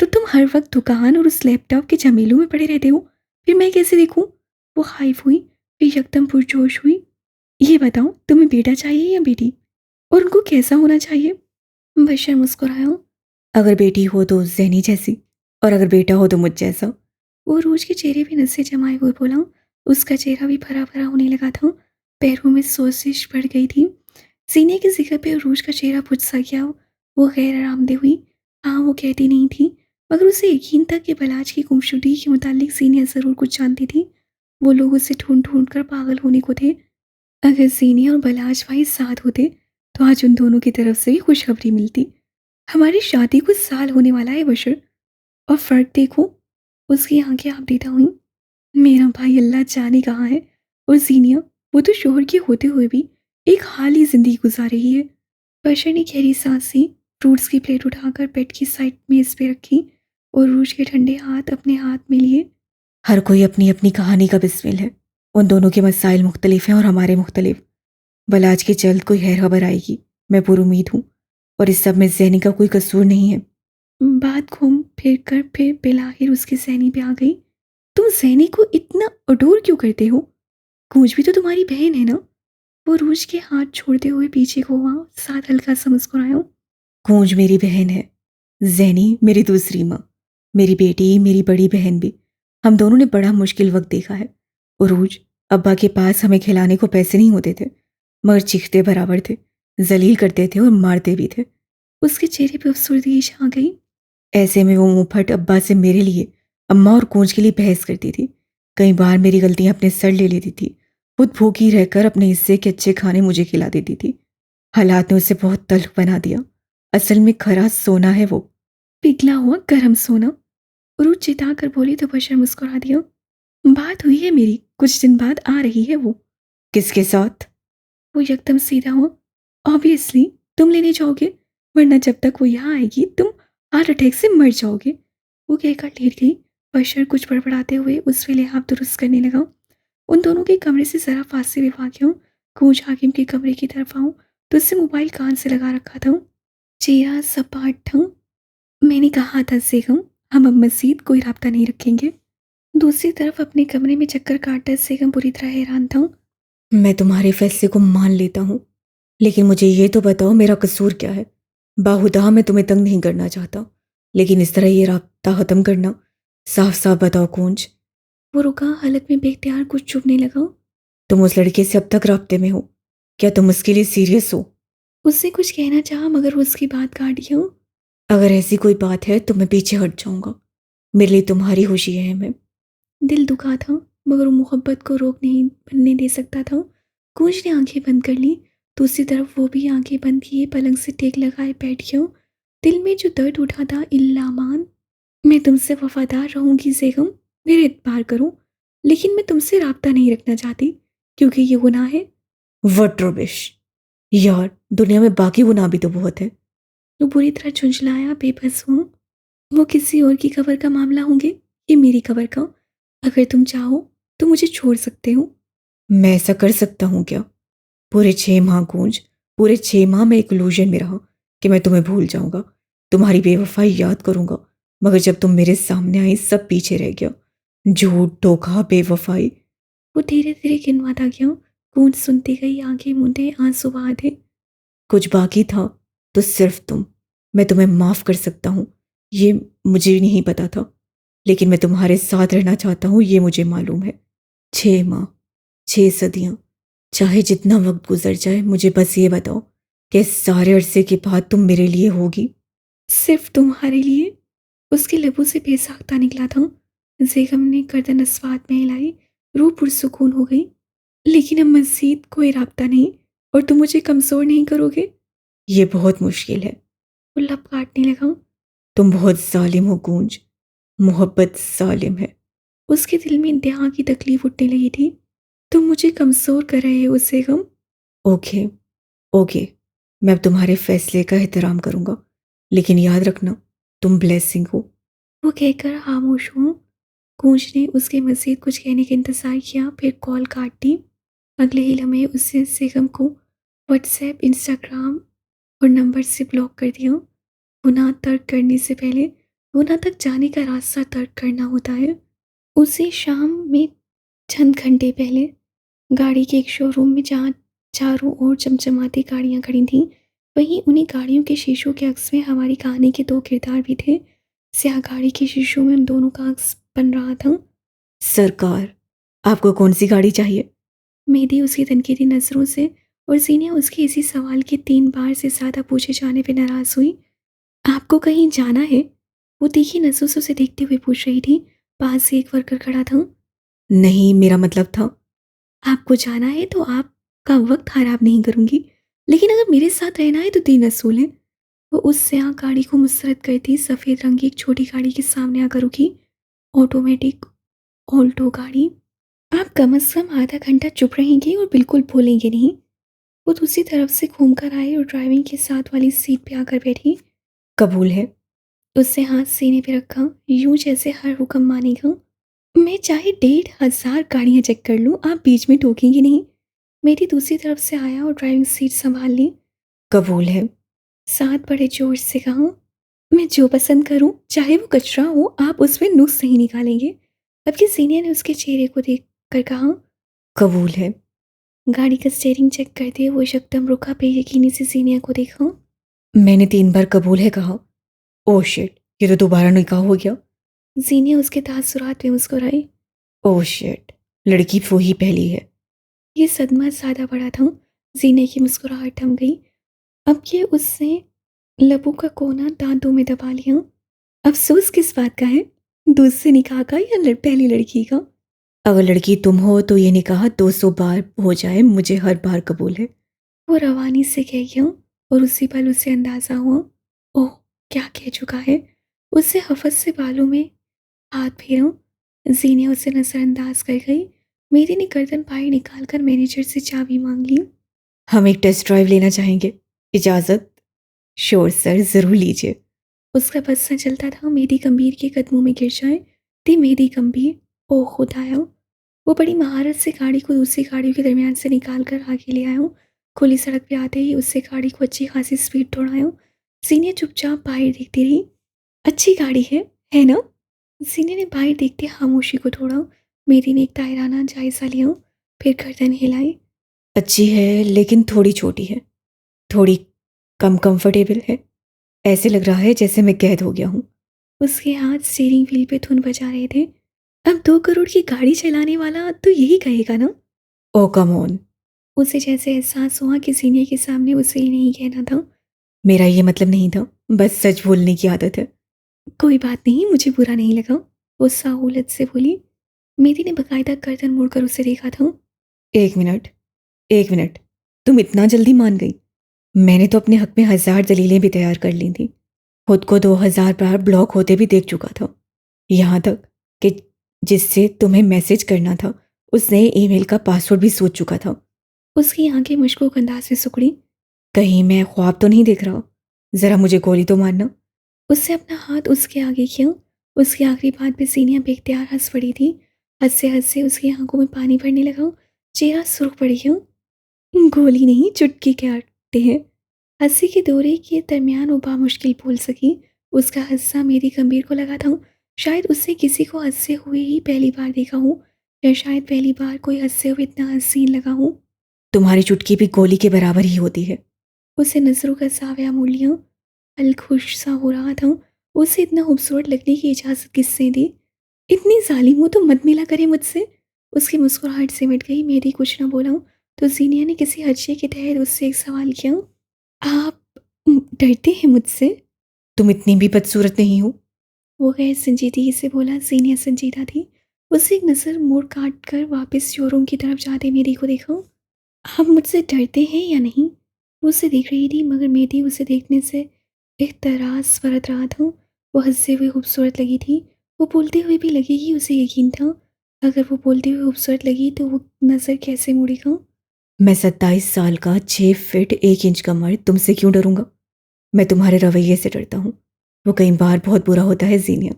Speaker 1: तो तुम हर वक्त दुकान और उस लैपटॉप के झमेलों में पड़े रहते हो। फिर मैं कैसे देखूं? वो खाइफ हुई, फिर यकदम पुरजोश हुई। ये बताओ, तुम्हें बेटा चाहिए या बेटी? और उनको कैसा होना चाहिए? बशर मुस्कुराया।
Speaker 2: अगर बेटी हो तो जैनी जैसी, और अगर बेटा हो तो मुझ जैसा।
Speaker 1: वो रोज के चेहरे पे नसें जमाए हुए बोला। उसका चेहरा भी भरा भरा होने लगा था। पैरों में सोजिश बढ़ गई थी। सीने के जिगर पे रोज का चेहरा बुझ सा गया। वो गैर आरामदेह हुई। हाँ, वो कहती नहीं थी, मगर उसे यकीन था कि बलाज की गुमशुदगी के मुतालिक सीनिया ज़रूर कुछ जानती थी। वो लोग उसे ढूंढ ढूंढ कर पागल होने को थे। अगर सीनिया और बलाज भाई साथ होते तो आज उन दोनों की तरफ से भी खुशखबरी मिलती। हमारी शादी कुछ साल होने वाला है बशर। और फ़र्क देखो। उसकी आंखें आपदीदा हुईं। मेरा भाई अल्लाह जाने कहाँ है। और जीनिया, वो तो शोहर के होते हुए भी एक हाली जिंदगी गुजार रही है। बशर ने गहरी सांस ली। फ्रूट्स की प्लेट उठाकर बेड की साइड मेज पे रखी और रूज के ठंडे हाथ अपने हाथ में लिए।
Speaker 2: हर कोई अपनी अपनी कहानी का बिस्मिल है। उन दोनों के मसाइल मुख्तलिफ हैं और हमारे मुख्तलिफ। बलाज की जल्द कोई खैर खबर आएगी, मैं पुरुमीद हूँ। और इस सब में जैनी का कोई कसूर नहीं है।
Speaker 1: बात घूम फिर कर फिर बिलाहिर उसके सहनी पे आ गई। तुम सहनी को इतना अडोर क्यों करते हो? गूंज भी तो तुम्हारी बहन है ना? वो रूज के हाथ छोड़ते हुए पीछे को हुआ, साथ हल्का सा मुस्कुराया।
Speaker 2: गूंज मेरी बहन है, जैनी मेरी दूसरी माँ, मेरी बेटी, मेरी बड़ी बहन भी। हम दोनों ने बड़ा मुश्किल वक्त देखा है। उरूज, अब्बा के पास हमें खिलाने को पैसे नहीं होते थे, मगर चीखते बराबर थे, जलील करते थे और मारते भी थे।
Speaker 1: उसके चेहरे पे अफसुर्दगी छा गई।
Speaker 2: ऐसे में वो मुंहफट अब्बा से मेरे लिए, अम्मा और गूंज के लिए बहस करती थी। कई बार मेरी गलतियां अपने सर ले लेती थी। खुद भूखी रहकर अपने हिस्से के अच्छे खाने मुझे खिला देती थी। हालात ने उसे बहुत तल्ख बना दिया। असल में खरा सोना है वो।
Speaker 1: पिघला हुआ गर्म सोना। रूज चिता कर बोली तो बशर मुस्कुरा दिया। बात हुई है मेरी, कुछ दिन बाद आ रही है वो।
Speaker 2: किसके साथ?
Speaker 1: वो यकदम सीधा हुआ। ऑब्वियसली तुम लेने जाओगे, वरना जब तक वो यहाँ आएगी तुम हार्ट अटैक से मर जाओगे। वो कहकर लेट गई। बशर कुछ बड़बड़ाते हुए उस वे लिहाफ दुरुस्त करने लगा। उन दोनों के कमरे से जरा फासले में वाक़ हूँ। कूच हाकिम के कमरे की तरफ आऊँ तो उससे मोबाइल कान से लगा रखा था। चेहरा सपाट था। मैंने कहा था सेगम, हम अब मज़ीद कोई राब्ता नहीं रखेंगे। दूसरी तरफ अपने कमरे में चक्कर काटता सेगम बुरी तरह हैरान था।
Speaker 2: मैं तुम्हारे फैसले को मान लेता हूँ, लेकिन मुझे ये तो बताओ मेरा कसूर क्या है? बाहुदा मैं तुम्हें तंग नहीं करना चाहता, लेकिन इस तरह ये राब्ता ख़त्म करना, साफ साफ बताओ कूंज।
Speaker 1: वो रुका, हालत में बेख्तियार कुछ चुभने लगा।
Speaker 2: तुम उस लड़के से अब तक राब्ते में हो? क्या तुम उसके लिए सीरियस हो?
Speaker 1: उससे कुछ कहना चाहा मगर वो उसकी बात काट दिया।
Speaker 2: अगर ऐसी कोई बात है तो मैं पीछे हट जाऊंगा। मेरे लिए तुम्हारी खुशी है। मैं
Speaker 1: दिल दुखा था मगर वो मोहब्बत को रोक नहीं बनने दे सकता था। कूंज ने आंखें बंद कर ली। दूसरी तरफ वो भी आंखें बंद किए पलंग से टेक लगाए बैठ गया। दिल में जो दर्द उठा था, इल्लामान। मैं तुमसे वफादार रहूंगी सेगम, मेरे इत्बार करो, लेकिन मैं तुमसे राब्ता नहीं रखना चाहती क्योंकि ये गुनाह है।
Speaker 2: वट रबिश यार, दुनिया में बाकी गुनाह भी तो बहुत है।
Speaker 1: वो बुरी तरह झुंझलाया, बेबस हूँ। वो किसी और की खबर का मामला होंगे, ये मेरी खबर का। अगर तुम चाहो तो मुझे छोड़ सकते हो।
Speaker 2: मैं ऐसा कर सकता हूँ क्या? पूरे 6 माह गूंज, पूरे 6 माह मैं एक इल्यूजन में रहा कि मैं तुम्हें भूल जाऊंगा, तुम्हारी बेवफाई याद करूंगा। मगर जब तुम मेरे सामने आई सब पीछे रह गया। झूठ, धोखा, बेवफाई।
Speaker 1: वो धीरे धीरे गिनवाता गया। गूंज सुनती गई, आंखें मूंदे, आंसू बहा थे।
Speaker 2: कुछ बाकी था तो सिर्फ तुम। मैं तुम्हें माफ कर सकता हूँ, ये मुझे नहीं पता था, लेकिन मैं तुम्हारे साथ रहना चाहता हूँ, ये मुझे मालूम है। 6 माह, 6 सदियाँ, चाहे जितना वक्त गुजर जाए, मुझे बस ये बताओ कि इस सारे अरसे के बाद तुम मेरे लिए होगी।
Speaker 1: सिर्फ तुम्हारे लिए। उसके लबों से बेसाख्ता निकला था। जेगम ने गर्दन अस्वाद में हिलाई। रूह पुरसुकून हो गई। लेकिन अब मज़ीद कोई राब्ता नहीं, और तुम मुझे कमज़ोर नहीं करोगे?
Speaker 2: ये बहुत मुश्किल है।
Speaker 1: वो लब काटने लगा।
Speaker 2: तुम बहुत जालिम हो गूंज, मोहब्बत जालिम है।
Speaker 1: उसके दिल में इंतहा की तकलीफ उठने लगी थी। तुम मुझे कमज़ोर कर रहे हो जेगम।
Speaker 2: ओके, ओके, मैं अब तुम्हारे फैसले का एहतराम करूंगा, लेकिन याद रखना, तुम ब्लेसिंग हो।
Speaker 1: वो कहकर खामोश हूँ। गूंज ने उसके मज़ीद कुछ कहने का इंतज़ार किया, फिर कॉल काट दी। अगले ही लम्हे उसने जेगम को व्हाट्सएप, इंस्टाग्राम और नंबर से ब्लॉक कर दिया। गुनाह तर्क करने से पहले गुनाह तक जाने का रास्ता तर्क करना होता है। उसी शाम में चंद घंटे पहले गाड़ी के एक शोरूम में, जहाँ चारों ओर चमचमाती गाड़ियां खड़ी थीं, वहीं उन्हीं गाड़ियों के शीशों के अक्स में हमारी कहानी के दो किरदार भी थे। स्याह गाड़ी के शीशों में उन दोनों का अक्स बन रहा था।
Speaker 2: सरकार, आपको कौन सी गाड़ी चाहिए?
Speaker 1: मेहदी उसकी तनकीदी नज़रों से और जीनिया उसके इसी सवाल के 3 बार से ज़्यादा पूछे जाने पर नाराज़ हुई। आपको कहीं जाना है? वो तीखी नज़रों से उसे देखते हुए पूछ रही थी। पास ही एक वर्कर खड़ा था।
Speaker 2: नहीं, मेरा मतलब था।
Speaker 1: आपको जाना है तो आपका वक्त खराब नहीं करूंगी, लेकिन अगर मेरे साथ रहना है तो 3 असूल हैं। वो उस स्याह गाड़ी को मुस्तरद करती सफ़ेद रंग की एक छोटी गाड़ी के सामने आकर रुकी। ऑटोमेटिक ऑल्टो गाड़ी। आप कम से कम आधा घंटा चुप रहेंगे और बिल्कुल बोलेंगे नहीं। वो दूसरी तरफ से घूमकर आई और ड्राइविंग के साथ वाली सीट पे आकर बैठी।
Speaker 2: कबूल है।
Speaker 1: उससे हाथ सीने पे रखा, यूं जैसे हर हुक्म मानेगा। मैं चाहे 1,500 गाड़ियां चेक कर लूं, आप बीच में टोकेंगे नहीं। मेरी दूसरी तरफ से आया और ड्राइविंग सीट संभाल ली।
Speaker 2: कबूल है।
Speaker 1: साथ बड़े जोश से कहा, मैं जो पसंद करूं, चाहे वो कचरा हो, आप उसमें नुक्स नहीं निकालेंगे। अब की सीनियर ने उसके चेहरे को देख कर कहा।
Speaker 2: कबूल है।
Speaker 1: गाड़ी का स्टीयरिंग चेक करते हुए वो एकदम रुका, बेयकीनी से सीनियर को देखा।
Speaker 2: मैंने 3 बार कबूल है कहा। ओह शिट, ये तो दोबारा निकाह हो गया।
Speaker 1: जीनिया उसके तासुरात में मुस्कुराई।
Speaker 2: ओह शिट, लड़की वो ही पहली है।
Speaker 1: ये सदमा ज़्यादा बड़ा था। जीने की मुस्कुराहट थम गई। अब ये उसने लबों का कोना दांतों में दबा लिया। अफसोस किस बात का है? दूसरे निकाह का या पहली लड़की का?
Speaker 2: अगर लड़की तुम हो तो ये निकाह 200 बार हो जाए, मुझे हर बार कबूल है।
Speaker 1: वो रवानी से कह गया और उसी पल उसे अंदाजा हुआ। ओह, क्या कह चुका है। उससे हफस से बालों में हाथ फेरा। जीने उसे नजरअंदाज कर गई। मेरी ने गर्दन बाहर निकालकर मैनेजर से चाबी मांग ली।
Speaker 2: हम एक टेस्ट ड्राइव लेना चाहेंगे, इजाज़त? श्योर सर, ज़रूर लीजिए।
Speaker 1: उसका बस न चलता था मेरी गंभीर के कदमों में गिर जाए। थी मेरी गंभीर। ओह खुदाया। वो बड़ी महारत से गाड़ी को दूसरी गाड़ियों के दरमियान से निकाल कर आगे ले आया। खुली सड़क पे आते ही उससे गाड़ी को अच्छी खासी स्पीड दौड़ाया। सीनियर चुपचाप बाहर देखती रही। अच्छी गाड़ी है ना? सीनियर ने बाहर देखते खामोशी को तोड़ा। मेरी ने एक तायराना जायजा लिया, फिर गर्दन हिलाई।
Speaker 2: अच्छी है, लेकिन थोड़ी छोटी है, थोड़ी कम कंफर्टेबल है। ऐसे लग रहा है जैसे मैं कैद हो गया हूँ।
Speaker 1: उसके हाथ स्टीयरिंग व्हील पे धुन बजा रहे थे। अब 2 करोड़ की गाड़ी चलाने वाला तो यही कहेगा ना।
Speaker 2: ओह कम ऑन।
Speaker 1: उसे जैसे एहसास हुआ कि सीनियर के सामने उसे ये नहीं कहना था।
Speaker 2: मेरा ये मतलब नहीं था, बस सच बोलने की आदत है।
Speaker 1: कोई बात नहीं, मुझे बुरा नहीं लगा। वो साहूलत से बोली। मेरी ने बकायदा गर्दन मोड़कर उसे देखा था।
Speaker 2: 1 मिनट, 1 मिनट, तुम इतना जल्दी मान गई? मैंने तो अपने हक में 1000 दलीलें भी तैयार कर ली थी। खुद को 2000 बार ब्लॉक होते भी देख चुका था। यहाँ तक कि जिससे तुम्हें मैसेज करना था, उसने ईमेल का पासवर्ड भी सोच चुका था।
Speaker 1: उसकी आंखें मशकूक अंदाज में सिकुड़ी।
Speaker 2: कहीं मैं ख्वाब तो नहीं देख रहा? ज़रा मुझे गोली तो मारना।
Speaker 1: उससे अपना हाथ उसके आगे किया। उसकी आखिरी बात पे सीनिया बेख्तियार हंस पड़ी थी। हंसते हंसते उसकी आंखों में पानी भरने लगा। चेहरा सुर्ख पड़ गया। गोली नहीं, चुटकी काटते हैं। हंसी के दौरे के दरमियान वो बामुश्किल बोल सकी। उसका हंसा मेरी गंभीर को लगा था। शायद उससे किसी को हंसते हुए ही पहली बार देखा हूँ, या शायद पहली बार कोई हंसते हुए इतना हसीन लगा हूँ।
Speaker 2: तुम्हारी चुटकी भी गोली के बराबर ही होती है।
Speaker 1: उसे नजरों का सावया मोड़ लिया। अलखुश सा हो रहा था। उसे इतना खूबसूरत लगने की इजाज़त किसने दी? इतनी ज़ालिम हो तो मत मिला करे मुझसे। उसकी मुस्कुराहट सिमट गई। मेरी कुछ ना बोला तो ज़ीनिया ने किसी हर्जे के तहत उससे एक सवाल किया, आप डरते हैं मुझसे?
Speaker 2: तुम इतनी भी बदसूरत नहीं हो।
Speaker 1: वो गैर संजीदगी से बोला। ज़ीनिया संजीदा थी। उसे एक नज़र मोड़ काट कर वापस शोरूम की तरफ जाते मेरी को देखा। आप मुझसे डरते हैं या नहीं? वो उसे देख रही थी मगर मेरी उसे देखने से एतराज़ बरत रहा था। वो हंसते हुए खूबसूरत लगी थी। वो बोलते हुए भी लगेगी उसे यकीन था। अगर वो बोलते हुए खूबसूरत लगी तो वो नज़र कैसे मुड़ेगा?
Speaker 2: मैं 27 साल का 6 फीट 1 इंच का मर्द तुमसे क्यों डरूंगा? मैं तुम्हारे रवैये से डरता हूँ। वो कई बार बहुत बुरा होता है जीनिया।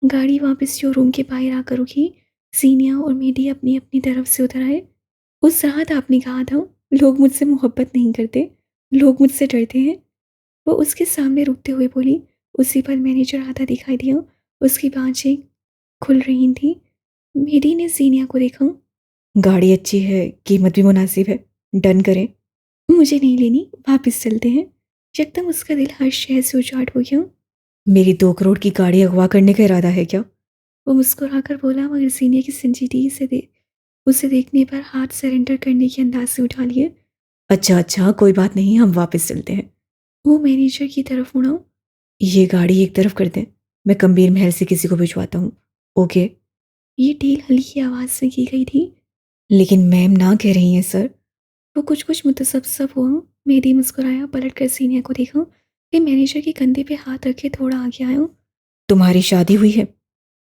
Speaker 1: गाड़ी वापस शोरूम के बाहर आकर रुकी। सीनिया और मेडी अपनी अपनी तरफ से उतर आए। उस रात आपने कहा था लोग मुझसे मोहब्बत नहीं करते, लोग मुझसे डरते हैं। वो उसके सामने रुकते हुए बोली। उसी पर मैनेजर आता दिखाई दिया। उसकी बाँझें खुल रही थीं। मेरी ने सीनिया को देखा।
Speaker 2: गाड़ी अच्छी है, कीमत भी मुनासिब है। डन करें?
Speaker 1: मुझे नहीं लेनी, वापस चलते हैं। यकदम उसका दिल हर शय से उचाट हो गया।
Speaker 2: मेरी 2 करोड़ की गाड़ी अगवा करने का इरादा है क्या?
Speaker 1: वो मुस्कुराकर बोला मगर सीनिया की संजीदगी से उसे देखने पर हाथ सरेंडर करने के अंदाज से उठा लिए।
Speaker 2: अच्छा अच्छा, कोई बात नहीं, हम वापस चलते हैं।
Speaker 1: वो मैनेजर की तरफ मुड़ा।
Speaker 2: ये गाड़ी एक तरफ कर दें। मैं कम्बीर महल से किसी को भिजवाता हूँ। ओके।
Speaker 1: ये डील हल्की आवाज़ में की गई थी।
Speaker 2: लेकिन मैम ना कह रही हैं सर।
Speaker 1: वो कुछ कुछ मुतसब्सब हुआ। मेरी मुस्कुराया, पलट कर सीनिया को देखा, फिर मैनेजर के कंधे पे हाथ रखे थोड़ा आगे आया।
Speaker 2: तुम्हारी शादी हुई है?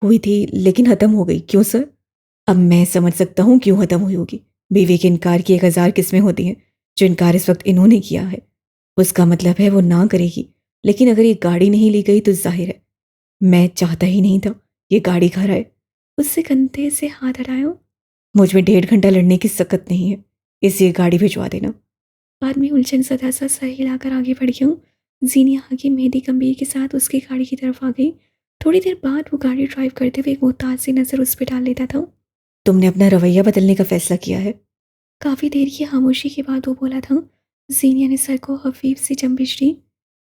Speaker 2: हुई थी लेकिन खत्म हो गई, क्यों सर? अब मैं समझ सकता हूँ क्यों खत्म हुई होगी। बीवी के इनकार की 1000 किस्में होती हैं। जो इनकार इस वक्त इन्होंने किया है उसका मतलब है वो ना करेगी। लेकिन अगर ये गाड़ी नहीं ली गई तो जाहिर है मैं चाहता ही नहीं था ये गाड़ी घर आए।
Speaker 1: उससे कंधे से हाथ हटाया।
Speaker 2: मुझ में 1.5 घंटा लड़ने की सकत नहीं है, इसलिए गाड़ी भिजवा देना।
Speaker 1: बाद में उलझन सदा सा सर हिलाकर आगे बढ़ गया। जीनिया आगे मेहदी गंभीर के साथ उसकी गाड़ी की तरफ आ गई। थोड़ी देर बाद वो गाड़ी ड्राइव करते हुए एक मोहताज सी नज़र उस पर डाल लेता था।
Speaker 2: तुमने अपना रवैया बदलने का फैसला किया है?
Speaker 1: काफ़ी देर की खामोशी के बाद वो बोला था। जीनिया ने सर को हफीफ सी जंबिश दी।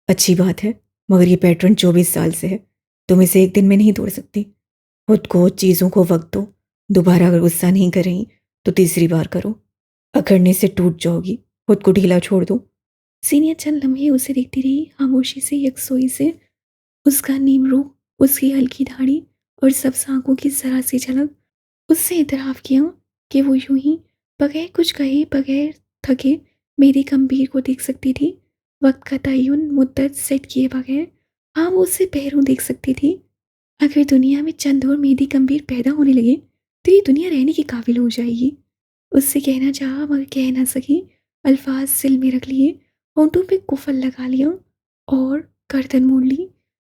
Speaker 2: अच्छी बात है, मगर ये पैटर्न 24 साल से है। तुम इसे एक दिन में नहीं तोड़ सकती। खुद को, चीज़ों को वक्त दो। दोबारा अगर गुस्सा नहीं कर रही तो तीसरी बार करो। अकड़ने से टूट जाओगी। खुद को ढीला छोड़ दो।
Speaker 1: जीनिया चंद लम्हे उसे देखती रही, खामोशी से, यकसोई से। उसका नीम रूप, उसकी हल्की दाढ़ी और सब आंखों की जरा सी झलक। उससे इतराफ़ किया कि वो यूं ही बगैर कुछ कहे, बगैर थके मेरी गंभीर को देख सकती थी। वक्त का तयन मुद्दत सेट किए बगैर। हाँ, वो उसे पैरों देख सकती थी। अगर दुनिया में चंद और मेरी गंभीर पैदा होने लगे तो ये दुनिया रहने की काबिल हो जाएगी। उससे कहना चाहा मगर कह ना सकी। अल्फाज सिल में रख लिए, होंठों पे कुफल लगा लिया और गर्दन मोड़ ली।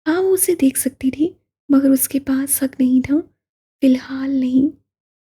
Speaker 1: हाँ, वो उसे देख सकती थी मगर उसके पास हक नहीं था। फिलहाल नहीं।